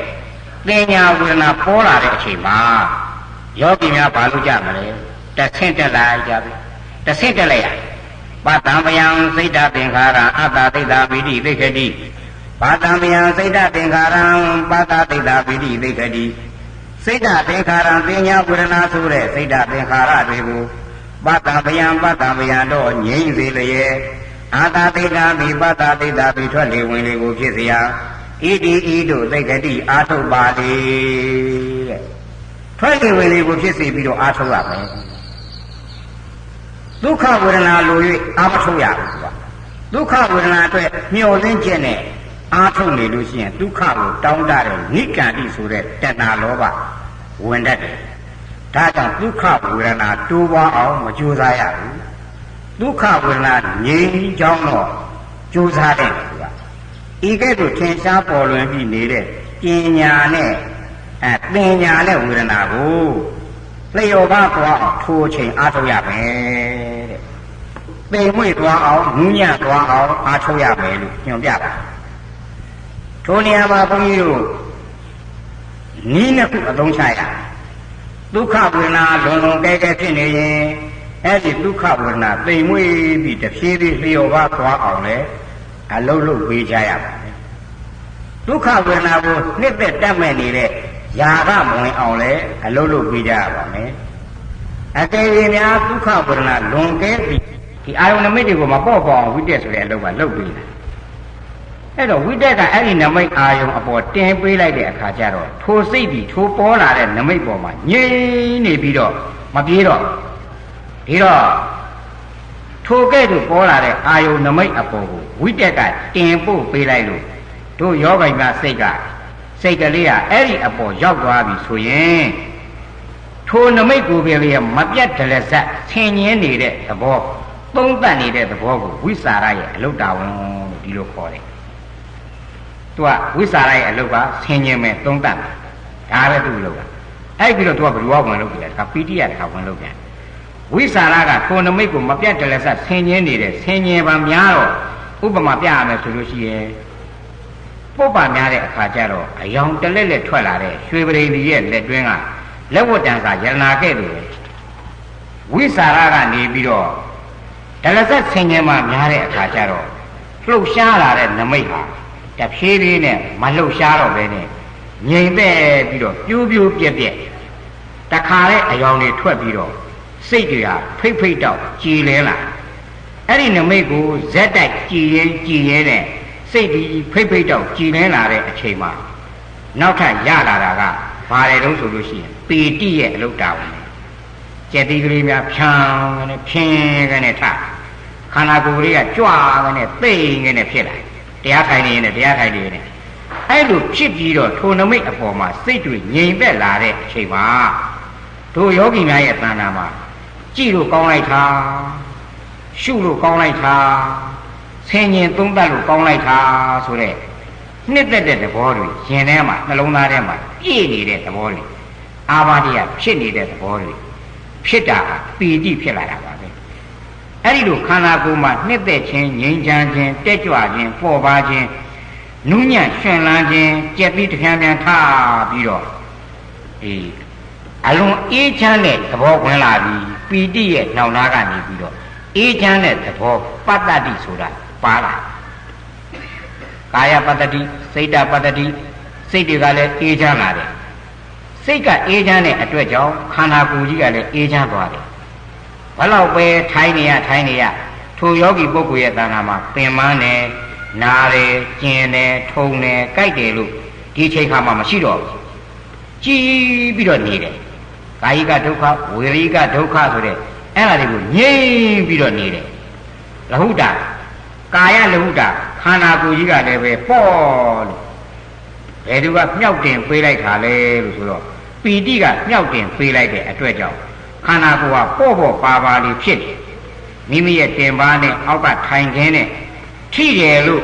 ပညာဝေဒနာပေါ်လာတဲ့အချိန်မှာယောဂီများဘာလို့ကြမလဲတဆင့်တက်လိုက်ကြပြီတဆင့်တက်လိုက်ရပတ္တံပယံစိတ်တသင်္ခါရအတ္တသိက္ခာပိတိသိက္ခတိပတ္တံပယံစိတ်တသင်္ခါရပတ္တသိက္ခာပိတိသိက္ခတိစိတ်တသင်္ခါရပညာဝေဒနာဆိုတဲ့စိတ်တသင်္ခါရတွေကိုပတ္တံပယံတော့ငြိမ့်စေလျက်အာတသိက္ခာမိပတ္တသိက္ခာပိထွက်လေဝင်လေကိုဖြစ်เสียဣတိဤတို့သိက္ခတိအာထုတ်ပါလေတဲ့ထွက်လေဝင်လေကိုဖြစ်စေပြီးတော့အာထုတ်ရမယ်ဒုက္ခဝေဒနာလို၍အာမထုတ်ရဘူးကွာဒုက္ခဝေဒနာအတွက်မျှော်လင့်ချက်နဲ့အာထုတ်နေလို့ရှိရင်ဒုက္ခကိုတောင်းတတဲ့နိကန္တိဆိုတဲ့တဏှာလောဘဝင်တတ်တယ်ဒါကြောင့်ဒုက္ခဝေဒနာတိုးပွားအောင်မကြိုးစားရဘူးဒုက္ခဝေဒနာငြိမ်းချမ်းတော့ကြိုးစားတဲ့သူကဤကဲ့သို့ထင်ရှားပေါ်လွင်ပြီးနေတဲ့ပညာနဲ့ပညာနဲ့ဝေဒနာကိုလျော်ကားသွားအောင်ထိုးချိန်အားထုတ်ရမယ်တဲ့သိမ်မွေ့သွားအောင်ငူးညံ့သွားအောင်အားထုတ်ရမယ်လို့ညွှန်ပြတာထိုနေရာမှာဘုန်းကြီးတို့နီးနှစ်ခုအသုံးချရဒုက္ခဝေဒနာလွန်လွန်ကဲကဲဖြစ်နေရင်အဲ့ဒီဒုက္ခဝေဒနာသိမ်မွေ့ပြီးတဖြည်းဖြည်းလျော်ကားသွားအောင်လေအလုံးလုံးပေးကြရပါတယ်ဒုက္ခဝေဒနာကိုနှစ်သက်တတ်မဲ့နေတဲ့ຢာကမဝင်အောင်လဲအလုံးလုံးပေးကြရပါမယ်အကယ်၍များဒုက္ခဝေဒနာလွန်ကဲပြီးဒီအာယုန်နမိတ်တွေကိုမပေါ့ပေါ့အောင်ဝိတက်ဆိုတဲ့အလုပ်ကလုပ်ပေးတယ်အဲ့တော့ဝိတက်ကအဲ့ဒီနမိတ်အာယုံအပေါ်တင်ပေးလိုက်တဲ့အခါကျတော့ထိုစိတ်ပြီးထိုပေါ်လာတဲ့နမိတ်ပေါ်မှာငြိမ့်နေပြီးတော့မပြေးတော့ဒီတော့ထိုကဲ့သို့ပေါ်လာတဲ့အာယုံနမိတ်အပေါ်ကိုဝိတက်ကတင်ပို့ပေးလိုက်လို့တို့ယောဂိုင်ကစိတ်ကလေးကအဲ့ဒီအပေါ်ရောက်သွားပြီဆိုရင်ထိုနမိတ်ကိုပဲလေမပြတ်တလက်ဆက်ဆင်ញင်းနေတဲ့သဘောသုံးသပ်နေတဲ့သဘောကိုဝိสารရဲ့အလုတ်တာဝန်လို့ဒီလိုခေါ်တယ်သူကဝိสารရဲ့အလုတ်ကဆင်ញင်းမဲ့သုံးသပ်ဒါပဲသူ့အလုတ်ကအဲ့ပြီးတော့သူကဘယ်လိုဝင်လုပ်ကြလဲဒါပီတိရတခါဝင်လုပ်ပြန် ဝိสารကကိုနမိတ်ကိုမပြတ်တလဲဆက်ဆင်းရင်းနေတဲ့ဆင်းရဲပါများတော့ဥပမာပြရမယ်ဆိုလို့ရှိရင်ပုပ္ပများတဲ့အခါကျတော့အယောင်တလက်လက်ထွက်လာတဲ့ရွှေပရိသီရဲ့လက်တွင်းကလက်ဝတ်တန်စာယရနာခဲ့လို့ဝိสารကနေပြီးတော့တလဲဆက်ဆင်းရဲမှများတဲ့အခါကျတော့လှုပ်ရှားလာတဲ့နမိတ်ဟာတဖြည်းဖြည်းနဲ့မလှုပ်ရှားတော့ဘဲနဲ့ငြိမ်သက်ပြီးတော့ပြိုးပြိုးပြက်ပြက်တခါနဲ့အယောင်တွေထွက်ပြီးတော့စိတ်တွေဟာဖိတ်ဖိတ်တော့ကြည်လဲလာအဲ့ဒီနမိတ်ကိုဇက်တိုက်ကြည်ရဲတဲ့စိတ်ဒီဖိတ်ဖိတ်တော့ကြည်လဲလာတဲ့အချိန်မှာနောက်ထပ်ရလာတာကဘာလဲတုံးဆိုလို့ရှိရင်ပီတိရဲ့အလုတ်တာဝင်ကြက်တိကလေးများဖြန်းကနေဖြင်းကနေထခန္ဓာကိုယ်လေးကကြွကနေသိမ့်ကနေဖြစ်လာတရားထိုင်နေရင်တရားထိုင်နေရင်အဲ့လိုဖြစ်ပြီးတော့ထိုနမိတ်အပေါ်မှာစိတ်တွေငြိမ်သက်လာတဲ့အချိန်မှာတို့ယောဂီများရဲ့တဏ္ဍာမှာကြည့်လို့ကောင်းလိုက်တာရှုလို့ကောင်းလိုက်တာဆင်ញင်သုံးသပ်လို့ကောင်းလိုက်တာဆိုတဲ့နှစ်သက်တဲ့သဘောတွေရင်ထဲမှာနှလုံးသားထဲမှာပြည့်နေတဲ့သဘောတွေအာဘာတိယဖြစ်နေတဲ့သဘောတွေဖြစ်တာပီတိဖြစ်လာတာပါပဲအဲ့ဒီလိုခန္ဓာကိုယ်မှာနှစ်သက်ခြင်းငြိမ်းချမ်းခြင်းတက်ကြွခြင်းပေါ်ပါခြင်းနူးညံ့ရှင်လန်းခြင်းကြက်ပြီးတခါပြန်ထပြီးတော့အလွန်အေးချမ်းတဲ့သဘောဝင်လာပြီးပီတိရဲ့နှောင်သားကနေပြီးတော့အေးချမ်းတဲ့သဘောပတ္တတိဆိုတာပါလာကာယပတ္တတိစိတ်တပတ္တတိစိတ်တွေကလည်းအေးချမ်းလာတယ်စိတ်ကအေးချမ်းတဲ့အတွက်ကြောင့်ခန္ဓာကိုယ်ကြီးကလည်းအေးချမ်းသွားတယ်ဘလောက်ပဲထိုင်နေရထိုယောဂီပုဂ္ဂိုလ်ရဲ့တဏ္ဍာမှာပင်ပန်းတယ်နားတယ်ကျင်တယ်ထုံတယ်ကြိုက်တယ်လို့ဒီချိန်ခါမှမရှိတော့ဘူးကြည်ပြီးတော့နေတယ်ကာယိကဒုက္ခဝေရိကဒုက္ခဆိုတဲ့အဲ့ဒါတွေကိုငြိမ်ပြီးတော့နေတယ်လဟုတာကာယလဟုတာခန္ဓာကိုယ်ကြီးကလည်းပဲပေါ့လို့ဘယ်သူကမြောက်တင်ပေးလိုက်တာလဲလို့ဆိုတော့ပီတိကမြောက်တင်ပေးလိုက်တဲ့အတွက်ကြောင့်ခန္ဓာကိုယ်ကပေါ့ပါလေးဖြစ်တယ်မိမိရဲ့တင်ပါနဲ့အောက်ကထိုင်ခင်းနဲ့ထိတယ်လို့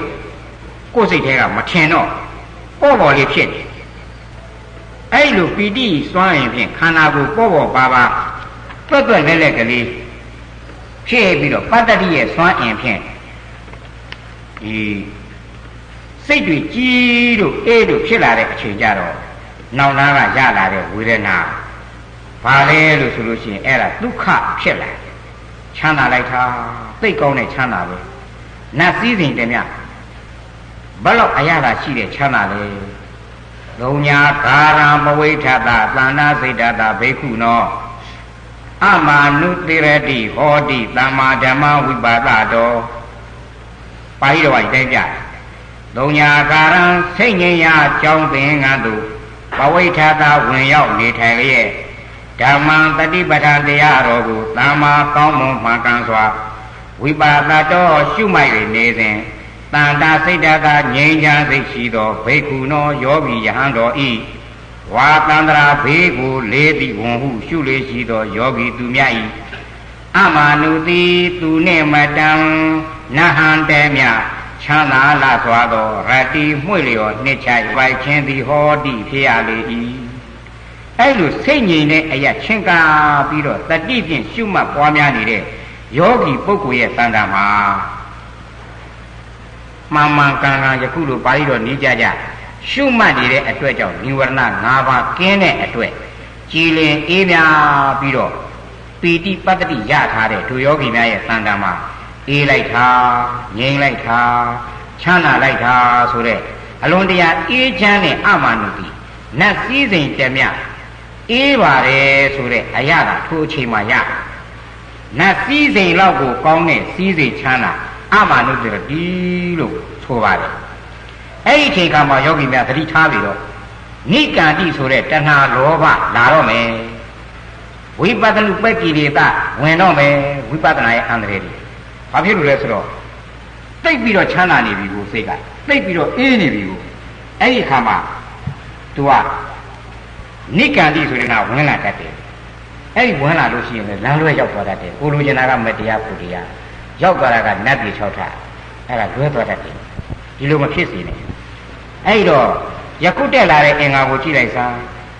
ကိုယ်စိတ်ထဲကမထင်တော့ပေါ့လေးဖြစ်တယ်အဲ့လိုပီတိစွမ်းရင်ဖြင့်ခန္ဓာကိုယ်ပေါ့ပါတွက်လက်ကလေးဖြစ်ပြီးတော့ပတ္တတိရဲ့စွမ်းအင်ဖြင့်ဒီစိတ်တွေကြီးတို့အေးတို့ဖြစ်လာတဲ့အချိန်ကြတော့နောင်နာကရလာတဲ့ဝေဒနာဘာလဲလို့ဆိုလို့ရှိရင်အဲ့ဒါဒုက္ခဖြစ်လာချမ်းသာလိုက်တာသိကောင်းတဲ့ချမ်းသာပဲနတ်စည်းစိမ်တည်းများဘလောက်အရသာရှိတဲ့ချမ်းသာလဲလုံညာကာရံမဝိထတာသန္နာစိတ်တတာဘိက္ခုနောအမာနုတိရတိဟောတိသမ္မာဓမ္မဝိပါဒတော်ပါဠိတော်တိုင်းပြလုံညာကာရံစိတ်ငြိမ်းရာကြောင်းပင်ငါတို့ဘဝိထတာဝင်ရောက်နေထိုင်လျက်ဓမ္မံတတိပဋ္ဌာန်တရားတော်ကိုသမ္မာကောင်းမွန်မှန်ကန်စွာဝိပါဒတော်ရှုမှတ်၍နေစဉ်တန်တာစိတ်တသာငြိမ်းချမ်းစိတ်ရှိသောဘိက္ခုနောယောဂီယဟန်တော်ဤဝါတန္တရာဘေးကိုလေးသည်ဝန်ဟုရှုလေရှိသောယောဂီသူမြတ်ဤအမာနုတိသူနှင့်မတံနဟံတေမြချမ်းသာလာစွာသောရတ္တိမှွေလျော်နှစ်ချိုက်ပိုက်ခြင်းသည်ဟောတိဖြစ်ရလေ၏အဲ့လိုစိတ်ငြိမ်တဲ့အရာချင်းကားပြီးတော့တတိဖြင့်ရှုမှတ်ပွားများနေတဲ့ယောဂီပုဂ္ဂိုလ်ရဲ့တဏ္ဍာမှာမှန်ကန်ယခုလိုပါဠိတော်နေကြရှုမှတ်နေတဲ့အတွက်ကြောင့်និဝရဏ၅ပါးကင်းတဲ့အတွက်ကြည်လင်အေးမြပြီးတော့ပီတိပတ္တိရထားတဲ့ဒုယောဂီများရဲ့တဏ္ဍာမှာအေးလိုက်တာငြိမ်လိုက်တာချမ်းသာလိုက်တာဆိုတဲ့အလွန်တရာအေးချမ်းတဲ့အမာနုတိနတ်စည်းစိမ်တည်းမြအေးပါတယ်ဆိုတဲ့အရာကထိုအချိန်မှာရနတ်စည်းစိမ်လောက်ကိုကောင်းတဲ့စည်းစိမ်ချမ်းသာအမာနုတိဒီလို့ဆိုပါတယ်အဲ့ဒီအချိန်ကမှယောဂီများသတိထားပြီးတော့နိကန္တိဆိုတဲ့တဏှာလောဘလာတော့မယ်ဝိပဿနာပက္ခိလေသဝင်တော့မယ်ဝိပဿနာရဲ့အန္တရာယ်တွေဘာဖြစ်လို့လဲဆိုတော့တိတ်ပြီးတော့ချမ်းသာနေပြီကိုစိတ်ကတိတ်ပြီးတော့အေးနေပြီကိုအဲ့ဒီအခါမှာသူကနိကန္တိဆိုတဲ့နာဝင်လာတတ်တယ်အဲ့ဒီဝင်လာလို့ရှိရင်လည်းလမ်းလွဲရောက်သွားတတ်တယ်ကိုလိုချင်တာကမတရားဖို့တရားရောက်သွားတာကနတ်ပြည်6ထပ်အဲ့ဒါလွဲသွားတတ်တယ်ဒီလိုမဖြစ်စေနဲ့အဲ့တော့ယခုတက်လာတဲ့အင်္ဂါကိုကြည့်လိုက်စမ်း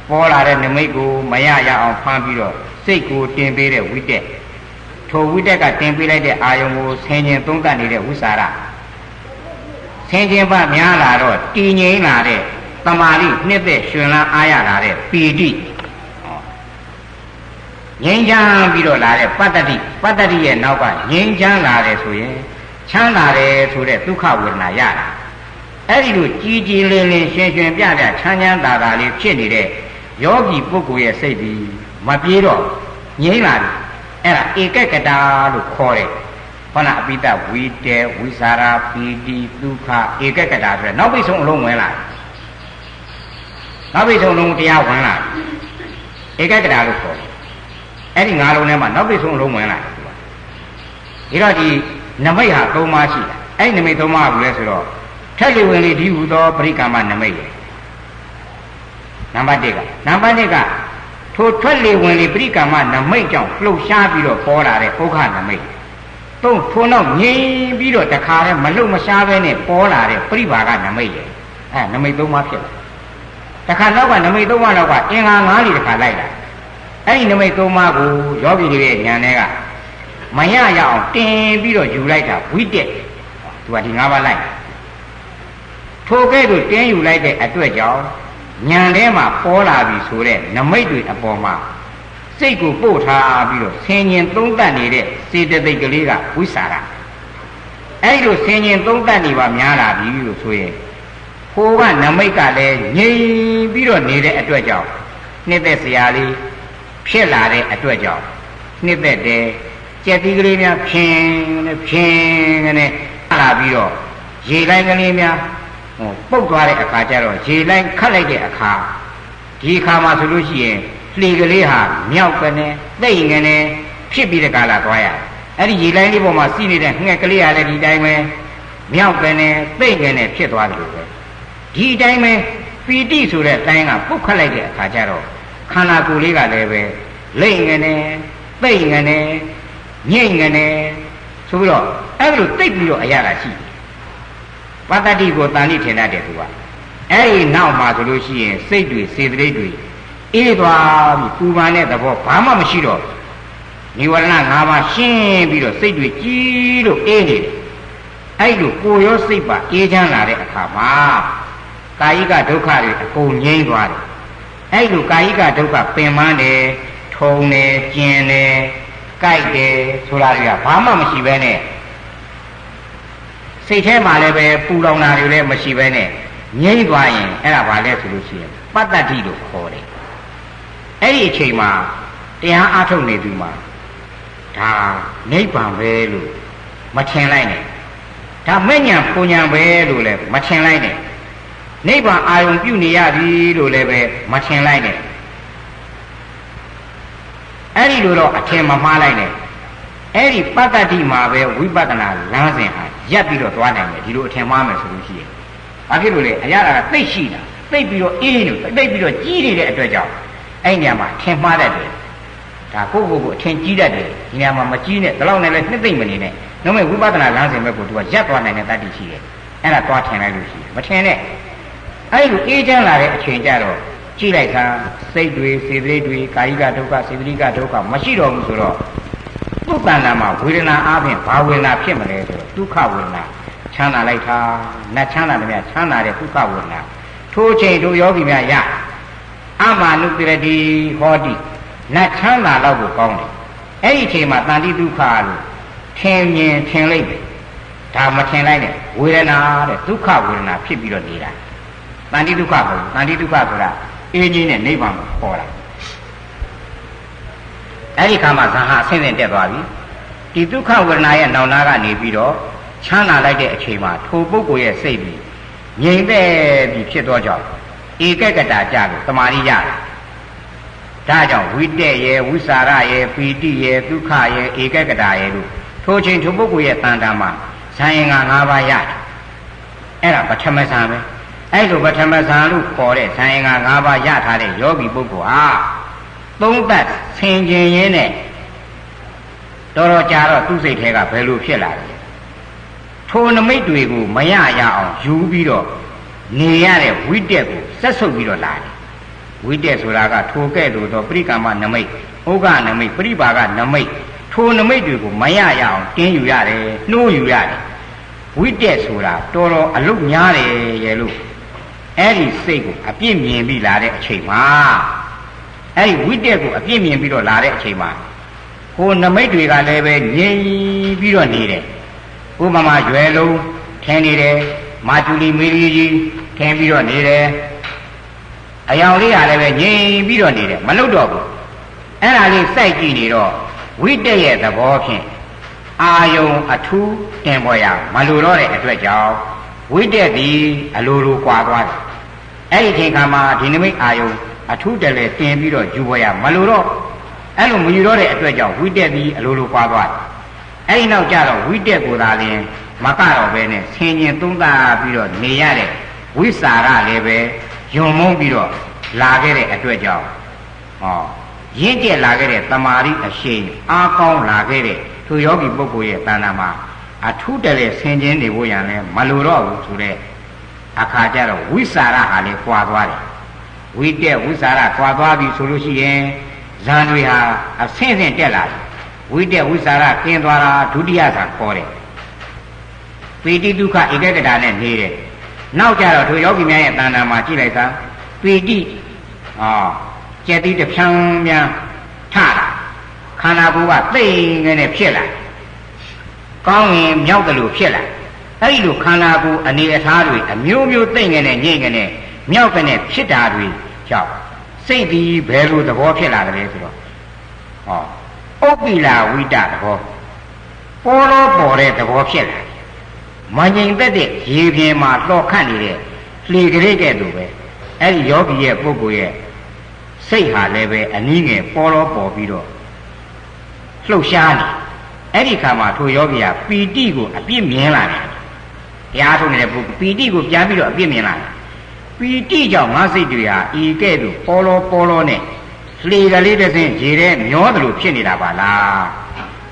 ပေါ်လာတဲ့နမိတ်ကိုမရအောင်ဖမ်းပြီးတော့စိတ်ကိုတင်ပေးတဲ့ဝိတက် ထိုဝိတက်ကတင်ပေးလိုက်တဲ့အာယုံကိုဆင်ခြင်သုံးသပ်နေတဲ့ဝိสารဆင်ခြင်ပါများလာတော့တည်ငြိမ်လာတဲ့တမာတိနှစ်သက်ရှင်လန်းအားရလာတဲ့ပီတိငြိမ်းချမ်းပြီးတော့လာတဲ့ပတ္တတိရဲ့နောက်ကငြိမ်းချမ်းလာတယ်ဆိုရင်ချမ်းသာတယ်ဆိုတဲ့ဒုက္ခဝေဒနာရတာအဲ့ဒီလိုကြီးကြီးလင်းလင်းရှင်ရှင်ပြပြချမ်းချမ်းသာသာလေးဖြစ်နေတဲ့ယောဂီပုဂ္ဂိုလ်ရဲ့စိတ်ဒီမပြေတော့ငြိမ်းလာတယ်အဲ့ဒါဧကကတာလို့ခေါ်တယ်ခန္ဓာအပိတဝိတေဝိสารပီတိဒုက္ခဧကကတာဆိုတဲ့နောက်ပိတ်ဆုံးအလုံးဝင်လာတယ်နောက်ပိတ်ဆုံးလုံးတရားဝင်လာတယ်ဧကကတာလို့ခေါ်တယ်အဲ့ဒီငါးလုံးထဲမှာနောက်ပိတ်ဆုံးအလုံးဝင်လာတယ်ဒီတော့ဒီနမိတ်ဟာ၃ပါးရှိတာအဲ့ဒီနမိတ်၃ပါးဘူးလဲဆိုတော့ထက်လေဝင်လေဒီဟူသောပရိက္ခမနမိတ်ရနံပါတ်1ကထိုထွက်လေဝင်လေပရိက္ခမနမိတ်ကြောင့်လှုပ်ရှားပြီးတော့ပေါ်လာတဲ့ဥက္ခနမိတ်သုံးထိုနောက်ငြိမ်ပြီးတော့တခါတည်းမလှုပ်မရှားပဲနဲ့ပေါ်လာတဲ့ပရိဘာကနမိတ်ရနမိတ်၃ပါးဖြစ်တယ်တခါနောက်ကနမိတ်၃ပါးလောက်ကအင်္ဂါ၅လီတခါလိုက်လာအဲ့ဒီနမိတ်၃ပါးကိုယောဂီတွေရဲ့ဉာဏ်ထဲကမရရအောင်တင်ပြီးတော့ယူလိုက်တာဝိတက်သူကဒီ၅ပါးလိုက်ထိုကဲ့သို့တင်းယူလိုက်တဲ့အတွက်ကြောင့်ဉာဏ်ထဲမှာပေါ်လာပြီဆိုတဲ့နမိတ်တွေအပေါ်မှာစိတ်ကိုပို့ထားပြီးတော့ဆင်ញင်သုံးသပ်နေတဲ့စေတသိက်ကလေးကဝိสารအဲ့လိုဆင်ញင်သုံးသပ်နေပါများလာပြီလို့ဆိုရင်ဟိုကနမိတ်ကလည်းငြိမ်ပြီးတော့နေတဲ့အတွက်ကြောင့်နှစ်သက်စရာလေးဖြစ်လာတဲ့အတွက်ကြောင့်နှစ်သက်တယ်ကြက်သီးကလေးများဖြင်းကနေလာပြီးတော့ရေလိုင်းကလေးများပုတ်သွားတဲ့အခါကျတော့ရေလိုင်းခတ်လိုက်တဲ့အခါဒီအခါမှာဆိုလို့ရှိရင်လှေကလေးဟာမြောက်ကနေသိမ့်ကနေဖြစ်ပြီးတဲ့ကာလသွားရအဲ့ဒီရေလိုင်းလေးပေါ်မှာစီးနေတဲ့ငှက်ကလေးကလည်းဒီတိုင်းပဲမြောက်ကနေသိမ့်ကနေဖြစ်သွားတယ်လို့ပဲဒီတိုင်းပဲပီတိဆိုတဲ့တိုင်းကပုတ်ခတ်လိုက်တဲ့အခါကျတော့ခန္ဓာကိုယ်လေးကလည်းပဲလိမ့်ကနေသိမ့်ကနေငြိမ့်ကနေဆိုပြီးတော့အဲ့လိုတိတ်ပြီးတော့အရာရှိတယ်ပတ္တတိကိုတန်လိထင်တတ်တယ်သူကအဲ့ဒီနောက်မှာဆိုလို့ရှိရင်စိတ်တွေစေတသိက်တွေအေးသွားပြီးပူပန်တဲ့သဘောဘာမှမရှိတော့နိဝရဏ၅ပါးရှင်းပြီးတော့စိတ်တွေကြီးလို့အေးနေတယ်အဲ့လိုကိုယ်ရောစိတ်ပါအေးချမ်းလာတဲ့အခါမှာကာယိကဒုက္ခတွေအကုန်ငြိမ်းသွားတယ်အဲ့လိုကာယိကဒုက္ခပင်ပန်းတယ်ထုံတယ်ကျင်တယ်ကြိုက်တယ်ဆိုတာတွေကဘာမှမရှိဘဲနဲ့စိတ်ထဲမှာလည်းပဲပူလောင်တာတွေလည်းမရှိဘဲနဲ့ငြိမ့်သွားရင်အဲ့ဒါဘာလဲဆိုလို့ရှိရင်ပတ္တတိလို့ခေါ်တယ်အဲ့ဒီအချိန်မှာတရားအားထုတ်နေသူမှာဒါနိဗ္ဗာန်ပဲလို့မထင်လိုက်နဲ့ဒါမဲ့ညာပူညာပဲလို့လည်းမထင်လိုက်နဲ့နိဗ္ဗာန်အာရုံပြုနေရပြီလို့လည်းပဲမထင်လိုက်နဲ့အဲ့ဒီလိုတော့အထင်မမှားလိုက်နဲ့အဲ့ဒီပတ္တတိမှာပဲဝိပဿနာလမ်းစဉ်ဟာရပ်ပြီးတော့သွားနိုင်တယ်ဒီလိုအထင်မှားမယ်ဆိုလို့ရှိရင်ဘာဖြစ်လို့လဲအရာကသိရှိတာသိပြီးတော့အေးနေသိပြီးတော့ကြီးနေတဲ့အတွက်ကြောင့်အဲ့နေရာမှာထင်မှားတတ်တယ်ဒါကိုအထင်ကြီးတတ်တယ်ဒီနေရာမှာမကြီးနဲ့ဒီလောက်နဲ့လည်းနှစ်သိမ့်မနေနဲ့နောက်မဲ့ဝိပဿနာလမ်းစဉ်ပဲကိုသူကရပ်သွားနိုင်တဲ့တတ္တိရှိတယ်အဲ့ဒါသွားထင်လိုက်လို့ရှိရင်မထင်နဲ့အဲ့လိုအေးချမ်းလာတဲ့အချိန်ကျတော့ကြည့်လိုက်တာစိတ်တွေစေတသိက်တွေကာယိကဒုက္ခစေတသိကဒုက္ခမရှိတော့ဘူးဆိုတော့သူ့တဏ္ဍာမှာဝေဒနာအပြင်ဘာဝေဒနာဖြစ်မလဲဆိုတော့ဒုက္ခဝေဒနာချမ်းသာလိုက်တာနတ်ချမ်းသာတယ်များချမ်းသာတဲ့ဒုက္ခဝေဒနာထိုးချိန်တို့ယောဂီများရအမနုပရတိဟောတိနတ်ချမ်းသာတော့ကိုကောင်းတယ်အဲ့ဒီချိန်မှာတန်တိဒုက္ခလို့ထင်မြင်ထင်လိုက်တယ်ဒါမထင်လိုက်နဲ့ဝေဒနာတဲ့ဒုက္ခဝေဒနာဖြစ်ပြီးတော့နေတာတန်တိဒုက္ခမဟုတ်ဘူးတန်တိဒုက္ခဆိုတာအင်းကြီးနဲ့နိဗ္ဗာန်ကိုခေါ်တာအဲ့ဒီခါမှာဇာဟာအဆင့်ဆင့်တက်သွားပြီဒီဒုက္ခဝေဒနာရဲ့နောင်နာကနေပြီးတော့ချမ်းသာလိုက်တဲ့အချိန်မှာထိုပုဂ္ဂိုလ်ရဲ့စိတ်ပြီးငြိမ်သက်ပြီးဖြစ်သောကြောင့်ဧကကတာကြလို့တမာရိရတယ်ဒါကြောင့်ဝိတက်ရဲ့ဝိสารရဲ့ပီတိရဲ့ဒုက္ခရဲ့ဧကကတာရဲ့လို့ထိုချိန်ထိုပုဂ္ဂိုလ်ရဲ့တန်တာမှာဇာယင်္ဂ၅ပါးရတယ်အဲ့ဒါပထမဇာပဲအဲ့လိုပထမဇာလို့ခေါ်တဲ့ဇာယင်္ဂ၅ပါးရထားတဲ့ယောဂီပုဂ္ဂိုလ်ဟာသုံးသက်ဆင်ခြင်ရင်းနဲ့တော်တော်ကြာတော့သူ့စိတ်ထဲကဘယ်လိုဖြစ်လာလဲထိုနမိတ်တွေကိုမရရအောင်ယူပြီးတော့နေရတဲ့ဝိတက်ကိုဆက်ဆုပ်ပြီးတော့လာတယ်ဝိတက်ဆိုတာကထိုကဲ့သို့သောပရိက္ခမနမိတ်ဥက္ကနမိတ်ပရိပါကနမိတ် ထိုနမိတ်တွေကိုမရရအောင်တင်းယူရတယ်နှိုးယူရတယ်ဝိတက်ဆိုတာတော်တော်အလုတ်များတယ်ရဲ့လို့အဲ့ဒီစိတ်ကိုအပြစ်မြင်ပြီးလာတဲ့အချိန်မှာအဲ့ဒီဝိတက်ကိုအပြစ်မြင်ပြီးတော့လာတဲ့အချိန်မှာဟိုနမိတ်တွေကလည်းပဲငြိမ်ပြီးတော့နေတယ်ဥပမာရွယ်လုံးထင်နေတယ်မာကျူလီမေရီကြီးထင်ပြီးတော့နေတယ်အယောင်လေးကလည်းပဲငြိမ်ပြီးတော့နေတယ်မလွတ်တော့ဘူးအဲ့ဒါလေးစိုက်ကြည့်နေတော့ဝိတက်ရဲ့သဘောဖြင့်အာယုံအထူးတင်ပေါ်ရမလိုတော့တဲ့အတွက်ကြောင့်ဝိတက်သည်အလိုလိုကွာသွားတယ်အဲ့ဒီချိန်ခါမှာဒီနမိတ်အာယုံအထူးတလည်းတင်ပြီးတော့ယူပေါ်ရမလိုတော့အဲ့လိုမယူတော့တဲ့အတွက်ကြောင့်ဝိတက်သည်အလိုလိုကွာသွားတယ်အဲ့ဒီနောက်ကျတော့ဝိတက်ကိုသာလျှင်မကတော့ပဲနဲ့ဆင်ញင်သုံးသပ်ပြီးတော့နေရတဲ့ဝိစာရလည်းပဲယွံမုန်းပြီးတော့လာခဲ့တဲ့အတွက်ကြောင့်ဟောရင့်ကျက်လာခဲ့တဲ့တမာရီအရှိန်အားကောင်းလာခဲ့တဲ့သူယောဂီပုဂ္ဂိုလ်ရဲ့တဏ္ဍာမှာအထူးတလည်းဆင်ခြင်နေဖို့ရန်လဲမလိုတော့ဘူးဆိုတဲ့အခါကျတော့ဝိစာရဟာလည်းကွာသွားတယ်ဝိတက်ဝိစာရကွာသွားပြီဆိုလို့ရှိရင်ဇန်တွေဟာအဆင့်ဆင့်တက်လာတယ်ဝိတက်ဝိစာရကျင်းသွားတာဒုတိယဇန်ခေါ်တယ်ပိဋိဒုက္ခဧကဂတနဲ့နေတယ်နောက်ကျတော့သူယောဂီများရဲ့တဏ္ဍာမှာကြည့်လိုက်သာပိဋိကျက်တိတဖြန်းများထလာခန္ဓာကိုယ်ကသိငယ်နဲ့ဖြစ်လာကောင်းရင်မြောက်တယ်လို့ဖြစ်လာအဲ့ဒီလိုခန္ဓာကိုယ်အနေအထားတွေအမျိုးမျိုးသိငယ်နဲ့ညိတ်ငယ်နဲ့မြောက်တဲ့ဖြစ်တာတွေကြောင့်စိတ်ဒီဘယ်လိုသဘောဖြစ်လာတယ်ဆိုတော့ဥပ္ပိလာဝိတသဘောပေါ်တော့ပေါ်တဲ့သဘောဖြစ်လာမငြိမ်သက်တဲ့ရေပြင်မှာလှော်ခတ်နေတဲ့လှေကလေးကဲ့သို့ပဲအဲ့ဒီယောဂီရဲ့ပုဂ္ဂိုလ်ရဲ့စိတ်ဟာလည်းပဲအနည်းငယ်ပေါ်တော့ပေါ်ပြီးတော့လှုပ်ရှားနေအဲ့ဒီခါမှာထိုယောဂီဟာပီတိကိုအပြစ်မြင်လာတယ်တရားထုတ်နေတဲ့ပုဂ္ဂိုလ်ပီတိကိုပြန်ပြီးတော့အပြစ်မြင်လာတယ်ပီတိကြောင့်ငါစိတ်တွေဟာဤကဲ့သို့ပေါ်လောနဲ့လှေကလေးတစ်စင်းရေထဲမျောသလိုဖြစ်နေတာပါလား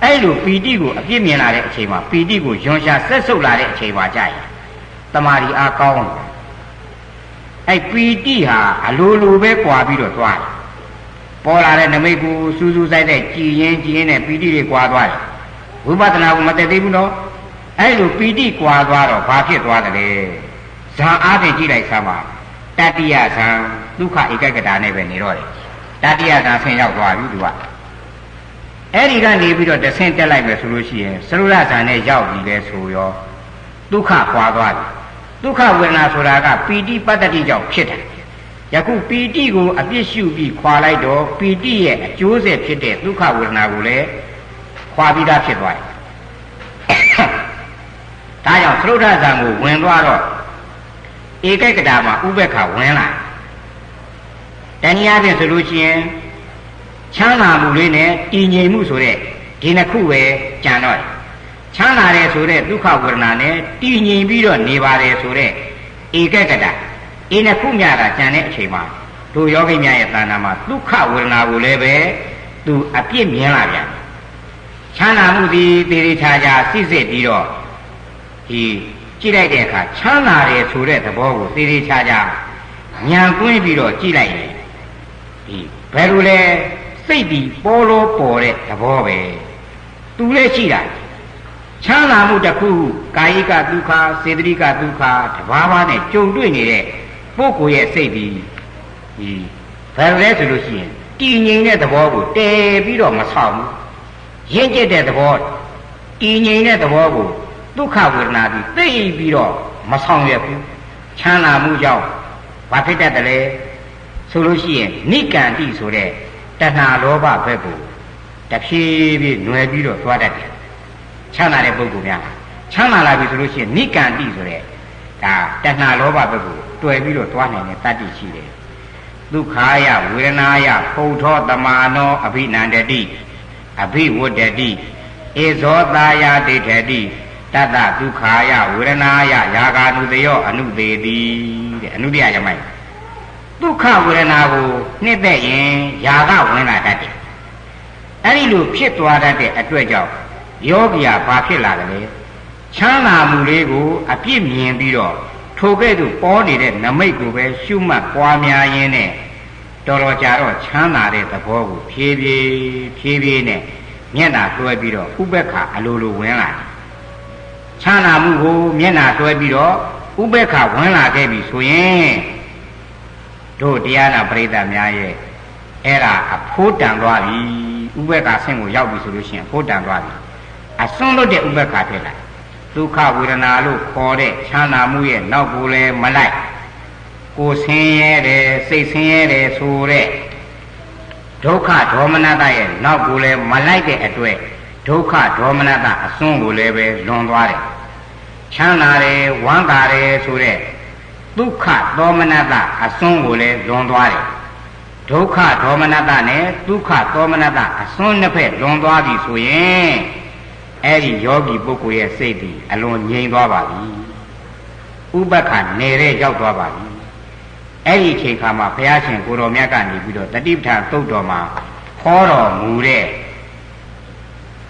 အဲ့လိုပီတိကိုအပြစ်မြင်လာတဲ့အချိန်မှာပီတိကိုယွန်ရှာဆက်ဆုပ်လာတဲ့အချိန်မှာကြာရင်တမာရီအားကောင်းအဲ့ပီတိဟာအလိုလိုပဲကွာပြီးတော့သွားတယ်ပေါ်လာတဲ့နမိတ်ကိုစူးစူးဆိုင်တဲ့ကြည်ရင်နဲ့ပီတိတွေကွာသွားတယ်ဝိပဿနာကိုမတည်သေးဘူးနော်အဲ့လိုပီတိကွာသွားတော့ဘာဖြစ်သွားတယ်လဲဇာအားဖြင့်ကြည့်လိုက်စမ်းပါတတိယဇံဒုက္ခဧကဂတနဲ့ပဲနေတော့တယ်တတိယဇံဆင်းရောက်သွားပြီသူကအဲ့ဒီကနေပြီးတော့တဆင်းတက်လိုက်မယ်ဆိုလို့ရှိရင်သရုရဇံနဲ့ရောက်ပြီလဲဆိုရောဒုက္ခကွာသွားတယ်ဒုက္ခဝေဒနာဆိုတာကပီတိပတ္တိကြောင့်ဖြစ်တယ်ယခုပီတိကိုအပြစ်ရှုပြီးခွာလိုက်တော့ပီတိရဲ့အကျိုးဆက်ဖြစ်တဲ့ဒုက္ခဝေဒနာကိုလည်းခွာပြီးသားဖြစ်သွားတယ်ဒါကြောင့်သရုဒ္ဓဇံကိုဝင်သွားတော့ဧကဂတမှာဥပ္ပခါဝင်လာတဏှာဖြင့်ဆိုလို့ရှိရင်ချမ်းသာမှုလေးနဲ့တည်ငြိမ်မှုဆိုတဲ့ဒီနှစ်ခုပဲကြံတော့တယ်ချမ်းသာတယ်ဆိုတဲ့ဒုက္ခဝေဒနာနဲ့တည်ငြိမ်ပြီးတော့နေပါတယ်ဆိုတဲ့ဧကဂတဒီနှစ်ခုများတာကြံတဲ့အချိန်မှာတို့ယောဂိများရဲ့တဏ္ဍာမှာဒုက္ခဝေဒနာကိုလည်းပဲသူအပြစ်မြင်လာပြန်ချမ်းသာမှုဒီတေရိခြားခြားစစ်စစ်ပြီးတော့ဒီကြည့်လိုက်တဲ့အခါချမ်းသာတယ်ဆိုတဲ့သဘောကိုတေရိခြားခြားဉာဏ်သွင်းပြီးတော့ကြည့်လိုက်ရင်ဒီဘယ်လိုလဲစိတ်ဒီပေါ်လို့ပေါ်တဲ့သဘောပဲသူလည်းရှိတာချမ်းသာမှုတစ်ခုကာယကဒုက္ခစေတသိကဒုက္ခတဘာဘာနဲ့ကြုံတွေ့နေတဲ့ပုဂ္ဂိုလ်ရဲ့စိတ်ဒီဘယ်လိုလဲဆိုလို့ရှိရင်တည်ငြိမ်တဲ့သဘောကိုတည်ပြီးတော့မဆောင်ဘူးရင့်ကျက်တဲ့သဘောတည်ငြိမ်တဲ့သဘောကိုဒုက္ခဝေဒနာပြီးသိပြီးတော့မဆောင်ရဘူးချမ်းသာမှုကြောင့်ဘာဖြစ်တတ်တယ်လဲဆိုလို့ရှိရင်နိကန္တိဆိုတဲ့တဏှာလောဘဘက်ကိုတဖြည်းဖြည်းຫນွယ်ပြီးတော့သွားတတ်တယ်ချမ်းသာတဲ့ပုဂ္ဂိုလ်များချမ်းသာလာပြီဆိုလို့ရှိရင်နိကန္တိဆိုတဲ့ဒါတဏှာလောဘဘက်ကိုတွယ်ပြီးတော့သွားနိုင်တဲ့တတ္တိရှိတယ်ဒုက္ခယဝေဒနာယပုဋ္ဌောတမာနောအဘိနန္ဒတိအဘိဝတ္တတိဧဇောတာယဒိဋ္ဌတိတတ္တဒုက္ခယဝေဒနာယယာဂာနုတယောအနုသေးတိတဲ့အနုတ္တယရမိုက်ဒုက္ခဝေဒနာကိုနှစ်သက်ရင်ယာကဝင်လာတတ်တယ်အဲ့ဒီလိုဖြစ်သွားတတ်တဲ့အတွက်ကြောင့်ယောဂီဟာဘာဖြစ်လာတယ်လဲချမ်းသာမှုလေးကိုအပြစ်မြင်ပြီးတော့ထိုကဲ့သို့ပေါ်နေတဲ့နမိတ်ကိုပဲရှုမှတ်ပွားများရင်းနဲ့တော်တော်ကြာတော့ချမ်းသာတဲ့သဘောကိုဖြည်းဖြည်းနဲ့ မျက်နှာတွဲပြီးတော့ဥပက္ခအလိုလိုဝင်လာတယ်ချမ်းသာမှုကိုမျက်နှာတွဲပြီးတော့ဥပက္ခဝင်လာခဲ့ပြီဆိုရင်တို့တရားနာပရိသတ်များရဲ့အဲ့ဒါအဖို့တန်သွားပြီဥပက္ခဆင့်ကိုရောက်ပြီဆိုလို့ရှိရင်အဖို့တန်သွားပြီအစွန်းလွတ်တဲ့ဥပက္ခဖြစ်လာဒုက္ခဝေဒနာလို့ခေါ်တဲ့ချမ်းသာမှုရဲ့နောက်ကိုလည်းမလိုက်ကိုဆင်းရဲတယ်စိတ်ဆင်းရဲတယ်ဆိုတဲ့ဒုက္ခဒေါမနတရဲ့နောက်ကိုလည်းမလိုက်တဲ့အတွက်ဒုက္ခဒေါမနတအစွန်းကိုလည်းပဲလွန်သွားတယ်ချမ်းသာတယ်ဝမ်းသာတယ်ဆိုတဲ့ဒုက္ခဒေါမနတအစွန်းကိုလည်းလွန်သွားတယ်ဒုက္ခဒေါမနတနဲ့ဒုက္ခဒေါမနတအစွန်းနှစ်ဖက်လွန်သွားပြီဆိုရင်အဲ့ဒီယောဂီပုဂ္ဂိုလ်ရဲ့စိတ်ဒီအလွန်ငြိမ်သွားပါပြီဥပက္ခနေတဲ့ရောက်သွားပါပြီအဲ့ဒီအချိန်ခါမှာဘုရားရှင်ကိုတော်မြတ်ကနေပြီးတော့တတိပဋ္ဌာန်သုတ်တော်မှာခေါ်တော်မူတဲ့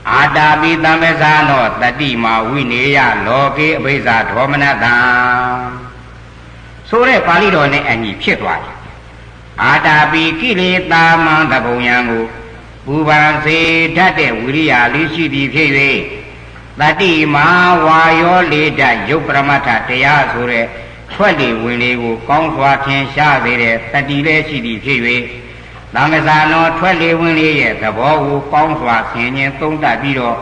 အာတာပိတံပဇာနောတတိမာဝိနေယလောကေအဘိဇာဒေါမနတံဆိုတဲ့ပါဠိတော်နဲ့အညီဖြစ်သွားတယ်အာတာပိကိလေသာမံတပုံယံကိုပူပန်စေတတ်တဲ့ဝိရိယလေးရှိသည်ဖြစ်၍တတိမာဝါယောလေတယုတ်ပရမတ္ထတရားဆိုတဲ့ထွက်လေဝင်လေကိုကောင်းစွာထင်ရှားစေတဲ့တတိလည်းရှိသည်ဖြစ်၍သံဃာနောထွက်လေဝင်လေရဲ့သဘောကိုကောင်းစွာဆင်ញင်သုံးသပ်ပြီးတော့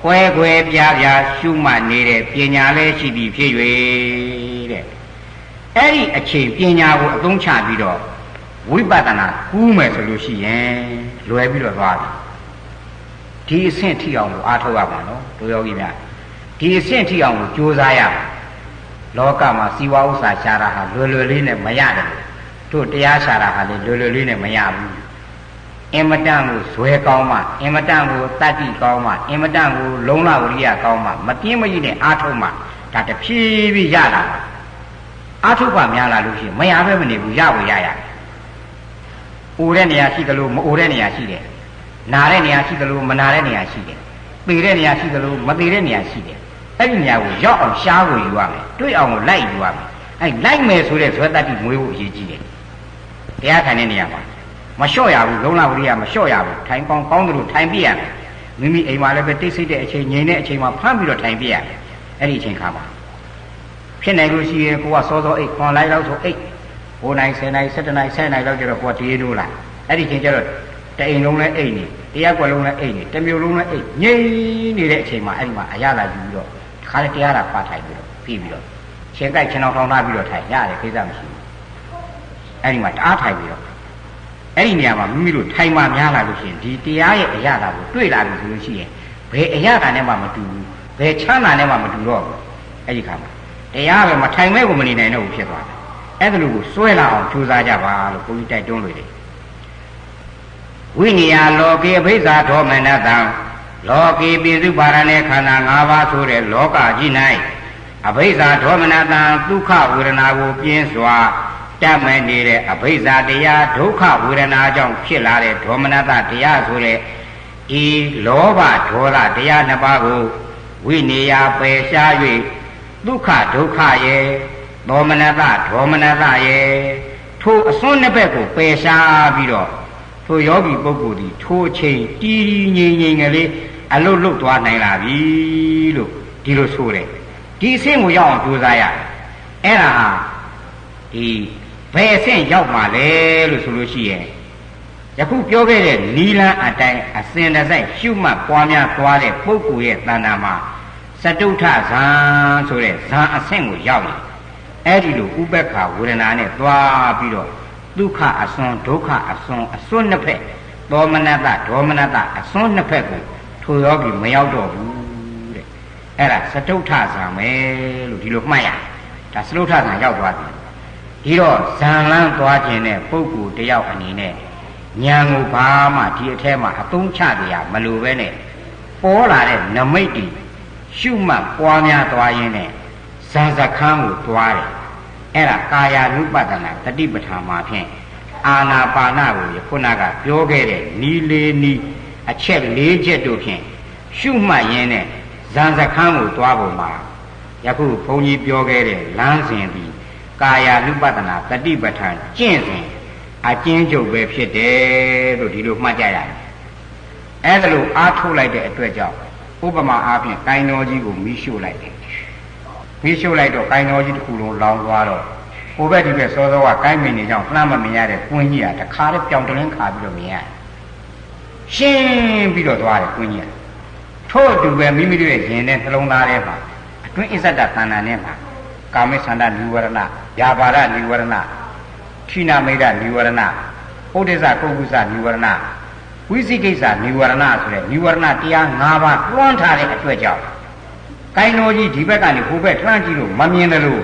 ကွဲကွဲပြားပြားရှုမှတ်နေတဲ့ပညာလည်းရှိသည်ဖြစ်၍တဲ့အဲ့ဒီအချိန်ပညာကိုအသုံးချပြီးတော့ဝိပဿနာကူးမယ်ဆိုလို့ရှိရင်လွယ်ပြီးတော့သွားပြီဒီအဆင့်ထိအောင်ကိုအားထုတ်ရမှာနော်တို့ယောဂီများဒီအဆင့်ထိအောင်ကိုကြိုးစားရမှာလောကမှာစီဝါဥစ္စာရှာတာဟာလွယ်လွယ်လေးနဲ့မရတယ်တို့တရားရှာတာဟာလေလွယ်လွယ်လေးနဲ့မရဘူးအင်မတန်ကိုဇွဲကောင်းမှအင်မတန်ကိုတတ္တိကောင်းမှအင်မတန်ကိုလုံလဝရိယကောင်းမှမပြင်းမကြီးနဲ့အားထုတ်မှဒါတဖြည်းဖြည်းရလာမှာအားထုတ်ပါများလာလို့ရှိရင်မရဘဲမနေဘူးရဖို့ရရတယ်အိုတဲ့နေရာရှိသလိုမအိုတဲ့နေရာရှိတယ်နာတဲ့နေရာရှိသလိုမနာတဲ့နေရာရှိတယ်ပေတဲ့နေရာရှိသလိုမပေတဲ့နေရာရှိတယ်အဲ့ဒီနေရာကိုရောက်အောင်ရှားကိုယူရမယ်တွေ့အောင်ကိုလိုက်ယူရမယ်အဲ့လိုက်မယ်ဆိုတဲ့ဇွဲတတ္တိမွေးဖို့အရေးကြီးတယ်တရားခံတဲ့နေရာမှာမလျှော့ရဘူးလုံလဝရိယမလျှော့ရဘူးထိုင်ကောင်းတယ်လို့ထိုင်ပြရမယ်မိမိအိမ်မှာလည်းပဲတိတ်ဆိတ်တဲ့အချိန်ငြိမ်တဲ့အချိန်မှာဖမ်းပြီးတော့ထိုင်ပြရမယ်အဲ့ဒီအချိန်ခါမှာဖြစ်နိုင်လို့ရှိရင်ကိုကစောစောအိတ်ခွန်လိုက်လောက်ဆိုအိတ်9နိုင်10နိုင်17နိုင်10နိုင်လောက်ကျတော့ကိုကတရေလို့လာအဲ့ဒီချိန်ကျတော့တအိမ်လုံးလည်းအိတ်နေတရားကွက်လုံးလည်းအိတ်နေတစ်မျိုးလုံးလည်းအိတ်ငြိမ်နေတဲ့အချိန်မှာအဲ့ဒီမှာအရသာယူပြီးတော့ခါလေးတရားတာဖတ်ထိုင်ပြီးတော့ပြီးပြီးတော့ရှင်ကြိုက်ရှင်အောင်ထောင်ထားပြီးတော့ထိုင်ရတယ်ကိစ္စမရှိဘူးအဲ့ဒီမှာတအားထိုင်ပြီးတော့အဲ့ဒီနေရာမှာမိမိတို့ထိုင်မှများလာလို့ရှိရင်ဒီတရားရဲ့အရသာကိုတွေ့လာလို့ဆိုလို့ရှိရင်ဘယ်အရသာနဲ့မှမတူဘူးဘယ်ချမ်းသာနဲ့မှမတူတော့ဘူးအဲ့ဒီခါမှာတရားပဲမထိုင်မဲ့ကိုမနေနိုင်တော့ဘူးဖြစ်သွားတယ်အဲ့ဒါလိုကိုစွဲလာအောင်ကြိုးစားကြပါလို့ဘုန်းကြီးတိုက်တွန်းလို့တယ်ဝိနည်းလောကေအဘိဇာဒေါမနတံလောကေပိစုပါရဏေခန္ဓာ၅ပါးဆိုတဲ့လောကကြီး၌အဘိဇာဒေါမနတံဒုက္ခဝေဒနာကိုပြင်းစွာတတ်မဲ့နေတဲ့အဘိဇာတရားဒုက္ခဝေဒနာကြောင့်ဖြစ်လာတဲ့ဒေါမနတတရားဆိုတဲ့ဤလောဘဒေါသတရားနှစ်ပါးကိုဝိနည်းပယ်ရှား၍ဒုက္ခဒုက္ခရဲ့ဒေါမနတဒေါမနတရဲ့ထိုအစွန်းနှစ်ဘက်ကိုပယ်ရှားပြီးတော့ထိုယောဂီပုဂ္ဂိုလ်ဒီထိုအချိန်တီးငြိမ်ငြိမ်ကလေးအလုတ်လုတ်သွားနိုင်လာပြီလို့ဒီလိုဆိုတယ်ဒီအဆင့်ကိုရောက်အောင်ကြိုးစားရအဲ့ဒါဟာဒီဘယ်အဆင့်ရောက်မှလဲလို့ဆိုလို့ရှိရင်ယခုပြောခဲ့တဲ့နီလန်းအတိုင်းအစဉ်တစိုက်ရှုမှတ်ပွားများသွားတဲ့ပုဂ္ဂိုလ်ရဲ့တဏ္ဍာမှာစတုထဇံဆိုတဲ့ဇံအဆင့်ကိုရောက်ရင်အဲ့ဒီလိုဥပ္ပခဝေဒနာနဲ့သွားပြီးတော့ဒုက္ခအစွန်းဒုက္ခအစွန်းအစွန်းနှစ်ဖက်သောမနတဒေါမနတအစွန်းနှစ်ဖက်ကိုထိုယောဂီမရောက်တော့ဘူးတဲ့အဲ့ဒါစတုထဇံပဲလို့ဒီလိုမှတ်ရဒါစတုထဇံရောက်သွားတယ်ဒီတော့ဇံလန်းသွားခြင်းနဲ့ပုဂ္ဂိုလ်တယောက်အနေနဲ့ဉာဏ်ကိုဘာမှဒီအထဲမှာအသုံးချကြရမလို့ပဲနဲ့ပေါ်လာတဲ့နမိတ်တွေရှုမှတ်ပွားများသွားရင်းနဲ့ဇံစခန်းကိုသွားတယ်အဲ့ဒါကာယ ानु ပတနာတတိပဋ္ဌာန်မှာဖြင့်အာနာပါနကိုခုနကပြောခဲ့တဲ့နီးလေးနီးအချက်၄ချက်တို့ဖြင့်ရှုမှတ်ရင်းနဲ့ဇံစခန်းကိုသွားပုံမှာယခုဘုန်းကြီးပြောခဲ့တဲ့လမ်းစဉ်ဒီကာယ ानु ပတနာတတိပဋ္ဌာန်ကျင့်စဉ်အကျဉ်းချုပ်ပဲဖြစ်တယ်လို့ဒီလိုမှတ်ကြရတယ် အဲ့ဒါလို့အားထုတ်လိုက်တဲ့အတွက်ကြောင့်ဥပမာအားဖြင့်ကိုင်းတော်ကြီးကိုမီးရှို့လိုက်တယ်မီးရှို့လိုက်တော့ကိုင်းတော်ကြီးတစ်ခုလုံးလောင်သွားတော့ဟိုဘက်ဒီဘက်စောစောကကိုင်းမင်နေကြောင့်လှမ်းမမြင်ရတဲ့ကွင်းကြီးကတခါတည်းပြောင်တလင်းခါပြီးတော့မြင်ရတယ်ရှင်းပြီးတော့သွားတယ်ကွင်းကြီးကထို့အတူပဲမိမိတို့ရဲ့ရင်နဲ့နှလုံးသားထဲမှာအတွင်းအစ္ဆဒတဏ္ဍာနဲ့မှာကာမိသန္တာនិဝရဏယာဘာရនិဝရဏခိနာမိဒនិဝရဏဥဒိစ္စကုက္ကုစនិဝရဏဝိသိကိစ္စនិဝရဏဆိုတဲ့និဝရဏတရား၅ပါးတွန်းထားတဲ့အတွက်ကြောင့်ကိုင်းတော်ကြီးဒီဘက်ကနေဟိုဘက်လှမ်းကြည့်လို့မမြင်တယ်လို့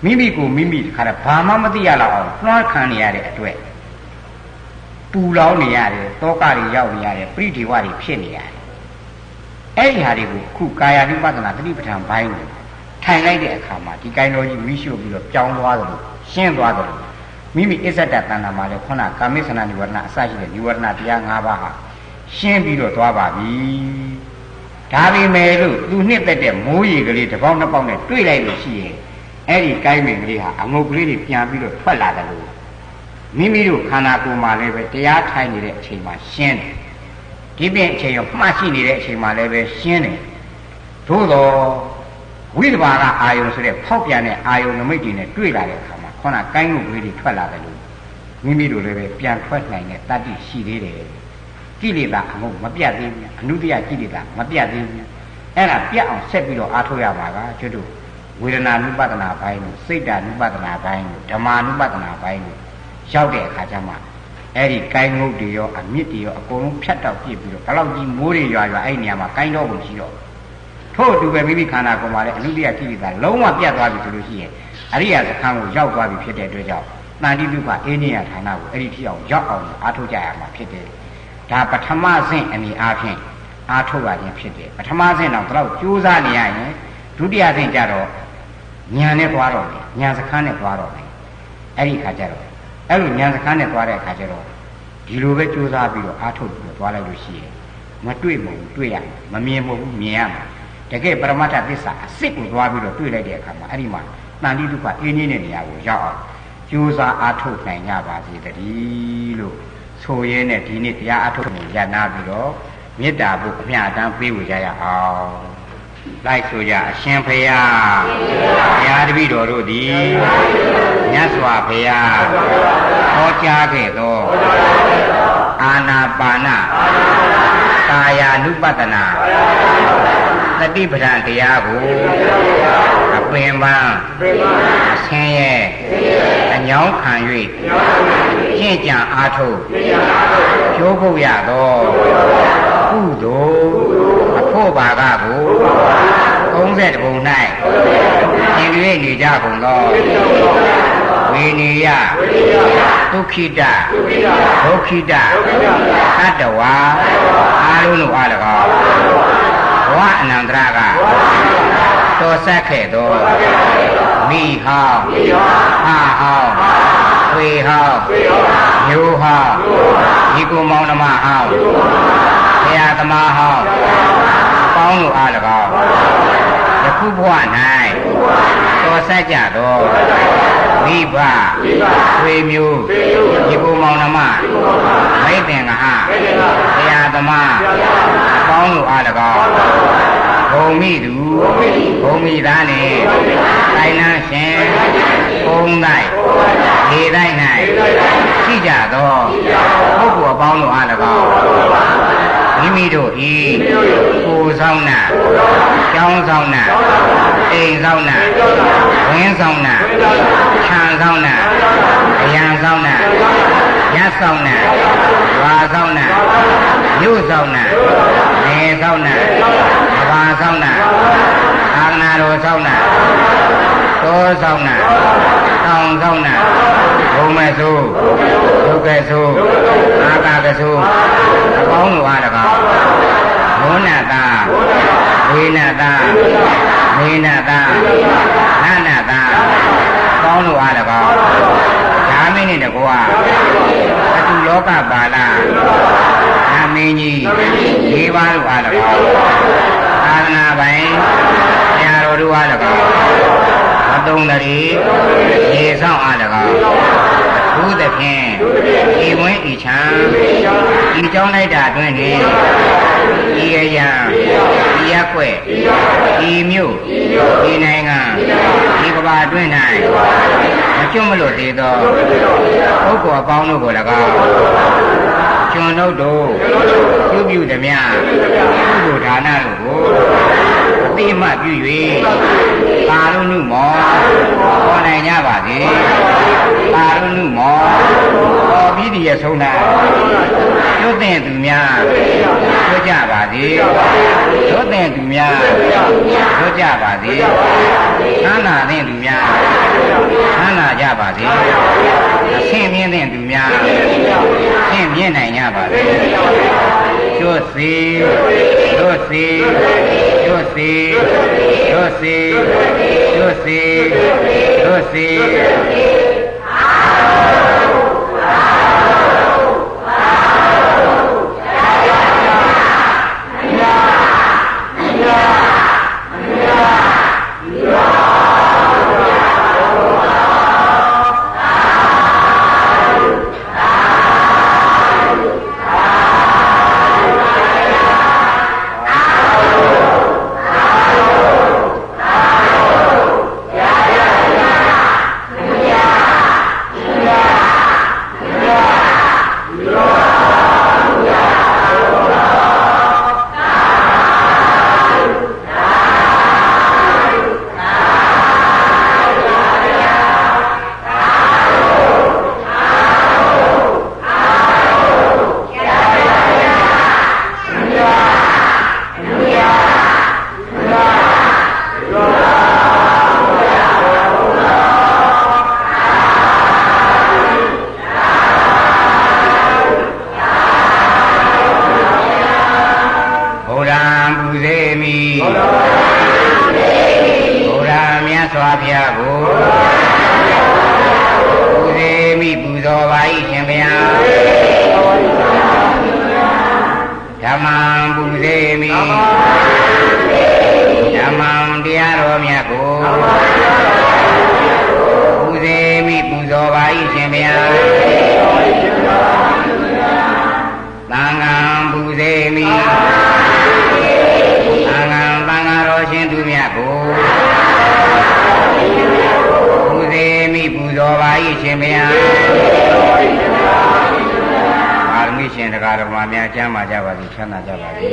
မိမိကိုမိမိတခါတည်းဘာမှမသိရလောက်အောင်လွှမ်းခံနေရတဲ့အတွက်ပူလောင်နေရတယ်တောကတွေရောက်နေရတယ်ပရိဒီဝတွေဖြစ်နေရတယ်အဲ့ဒီဟာတွေကိုခုကာယ ानु ပဒနာတတိပဋ္ဌာန်ဘိုင်းကိုထိုင်လိုက်တဲ့အခါမှာဒီကိုင်းတော်ကြီးမိရှုပြီးတော့ကြောင်းသွားတယ်လို့ရှင်းသွားတယ်လို့မိမိအစ္ဆဒတဏ္ဍာမှာလည်းခုနကာမိသနာនិဝရဏအစရှိတဲ့និဝရဏတရား၅ပါးဟာရှင်းပြီးတော့သွားပါပြီဒါပေမဲ့လို့သူနှစ်သက်တဲ့မိုးရေကလေးတစ်ပေါက်နှစ်ပေါက်နဲ့တွေ့လိုက်လို့ရှိရင်အဲ့ဒီကိုင်းမင်ကလေးဟာအငုတ်ကလေးတွေပြန်ပြီးတော့ထွက်လာတယ်လို့မိမိတို့ခန္ဓာကိုယ်မှာလည်းပဲတရားထိုင်နေတဲ့အချိန်မှာရှင်းတယ်ဒီပြင်အချိန်ရောမှတ်ရှိနေတဲ့အချိန်မှာလည်းပဲရှင်းတယ်သို့တော့ဝိသဘာကအာယုံဆိုတဲ့ဖောက်ပြန်တဲ့အာယုံနမိတ်တွေနဲ့တွေ့လာတဲ့အခါမှာခုနကိုင်းငုတ်ကလေးတွေထွက်လာတယ်လို့မိမိတို့လည်းပဲပြန်ထွက်နိုင်တဲ့တတ္တိရှိသေးတယ်ကိလေသာအငုတ်မပြတ်သေးဘူးအနုတ္တယကိလေသာမပြတ်သေးဘူးအဲ့ဒါပြတ်အောင်ဆက်ပြီးတော့အားထုတ်ရမှာကကျွတ်တို့ဝေဒနာ ानु ပဒနာဘိုင်းကိုစိတ်ဓာ ानु ပဒနာဘိုင်းကိုဓမ္မာ ानु ပဒနာဘိုင်းကိုရောက်တဲ့အခါကျမှအဲ့ဒီကိုင်းငုတ်တွေရောအမြစ်တွေရောအကုန်လုံးဖြတ်တောက်ပြစ်ပြီးတော့ဘလောက်ကြီးမိုးတွေရွာအဲ့နေရာမှာကိုင်းတော့ကုန်ရှိတော့ထို့အတူပဲမိမိခန္ဓာကိုယ်မှာလည်းအနုတ္တယကိလေသာလုံးဝပြတ်သွားပြီဆိုလို့ရှိရင်အရိယာစခန်းကိုရောက်သွားပြီဖြစ်တဲ့အတွက်ကြောင့်တန်တိဒုက္ခအေးနေရဌာနကိုအဲ့ဒီထိအောင်ရောက်အောင်အားထုတ်ကြရမှာဖြစ်တယ်ဒါပထမဆင့်အနေအားဖြင့်အားထုတ်ရခြင်းဖြစ်တယ်ပထမဆင့်တော့တော့ကြိုးစားနေရရင်ဒုတိယဆင့်ကျတော့ဉာဏ်နဲ့သွားတော့တယ်ဉာဏ်စခန်းနဲ့သွားတော့တယ်အဲ့ဒီခါကျတော့အဲ့လိုဉာဏ်စခန်းနဲ့သွားတဲ့အခါကျတော့ဒီလိုပဲကြိုးစားပြီးတော့အားထုတ်ပြီးတော့သွားလိုက်လို့ရှိရင်မတွေ့မဟုတ်တွေ့ရမမြင်မဟုတ်မြင်ရမှာတကယ်ပရမတ္ထသစ္စာအစစ်ကိုသွားပြီးတော့တွေ့လိုက်တဲ့အခါမှာအဲ့ဒီမှာတန်တိဒုက္ခအင်းနေတဲ့နေရာကိုရောက်အောင်ကြိုးစားအားထုတ်နိုင်ကြပါစေတည်းလို့ဆိုရဲနဲ့ဒီနေ့တရားအားထုတ်မှုရနာပြီးတော့မေတ္တာဘုအမြတ်တမ်းပေးဝေကြရအောင်လိုက်ဆိုကြအရှင်ဘုရားဘုရားတပည့်တော်တို့သည်မြတ်စွာဘုရားဟောကြားခဲ့သောအာနာပါနကာယ ानु ပဒနာတတိပဋ္ဌာန်တရားကိုအပင်ပန်းအဆင်းရဲအညောင်းခံ၍ကျင့်ကြံအားထုတ်ကျိုးဖို့ရသောကုသိုလ်အဖို့ပါကကို30ပုံ၌သင်၍နေကြကုန်သောဝေနေယဒုက္ခိတဒုက္ခိတသတ္တဝါအားလုံးတို့အား၎င်းဘဝအနန္တရကတော်ဆက်ခဲ့သောမိဟောင်းဟာဟောင်းဝေဟောင်းမျိုးဟောင်းဒီကုမောင်နှမဟောင်းဘုရားသမားဟောင်းပေါင်းတို့အား၎င်းယခုဘဝ၌တော်ဆက်ကြသောမိဘဆွေမျိုးဒီကုမောင်နှမမိတ်တင်ကဟဘုရားသမားပေါင်းတို့အား၎င်းဘုံမိသူဘုံမိသားနှင့်တိုင်းနှန်းရှင်ဘုံ၌ဒေတိုင်း၌ရှိကြသောပုဂ္ဂိုလ်အပေါင်းတို့အား၎င်းမိမိတို့ဤကိုယ်ဆောင်နာကျောင်းဆောင်နာအိမ်ဆောင်နာဝင်းဆောင်နာခြံဆောင်နာအရန်ဆောင်နာရက်ဆောင်နာဝါဆောင်နာမြို့ဆောင်နာနေဆောင်နာဘာဆောင်နာအာနာတော်ဆောင်နာတောဆောင်နာတောင်ဆောင်နာဘုံမဲ့ဆိုးဒုက္ခဆိုးအာကာကဆိုးအပေါင်းတို့အား၎င်းမောနတာဝေနတာမေနတာနန္နတာပေါင်းတို့အား၎င်းဓာမင်းနဲ့တကွာအတူလောကပါဠဓာမင်းကြီး၄ပါးတို့အား၎င်းသာသနာပိုင်ဆရာတော်တို့အား၎င်းအတုံးတည်းရေဆောင်အား၎င်းအ ဘုသဖြင့်ဤဝင်းဤချံဤကြောင်းလိုက်တာအတွင်းနှင့်ဤအယံဤရက်ွက်ဤမြို့ဤနိုင်ငံဤကဘာအတွင်း၌မကျွတ်မလို့သေးသောပုဂ္ဂိုလ်အပေါင်းတို့ကို၎င်းကျွန်ုပ်တို့ပြုသည်များကုသိုလ်ဒါနတို့ကိုအတိအမှတ်ပြု၍ပါရုဏုမောပေါ်နိုင်ကြပါစေပါရုဏုမောပေါ်ပြီးဒီရဆုံးတာကျွတ်တဲ့သူများကျွတ်ကြပါစေကျွတ်တဲ့သူများကျွတ်ကြပါစေချမ်းသာတဲ့သူများချမ်းသာကြပါစေအဆင့်မြင့်တဲ့သူများဆင့်မြင့်နိုင်ကြပါစေကျွတ်စေကျွတ်စေကျွတ်စေကျွတ်စေကျွတ်စေကျွတ်စေချမ်းသာကြပါစေ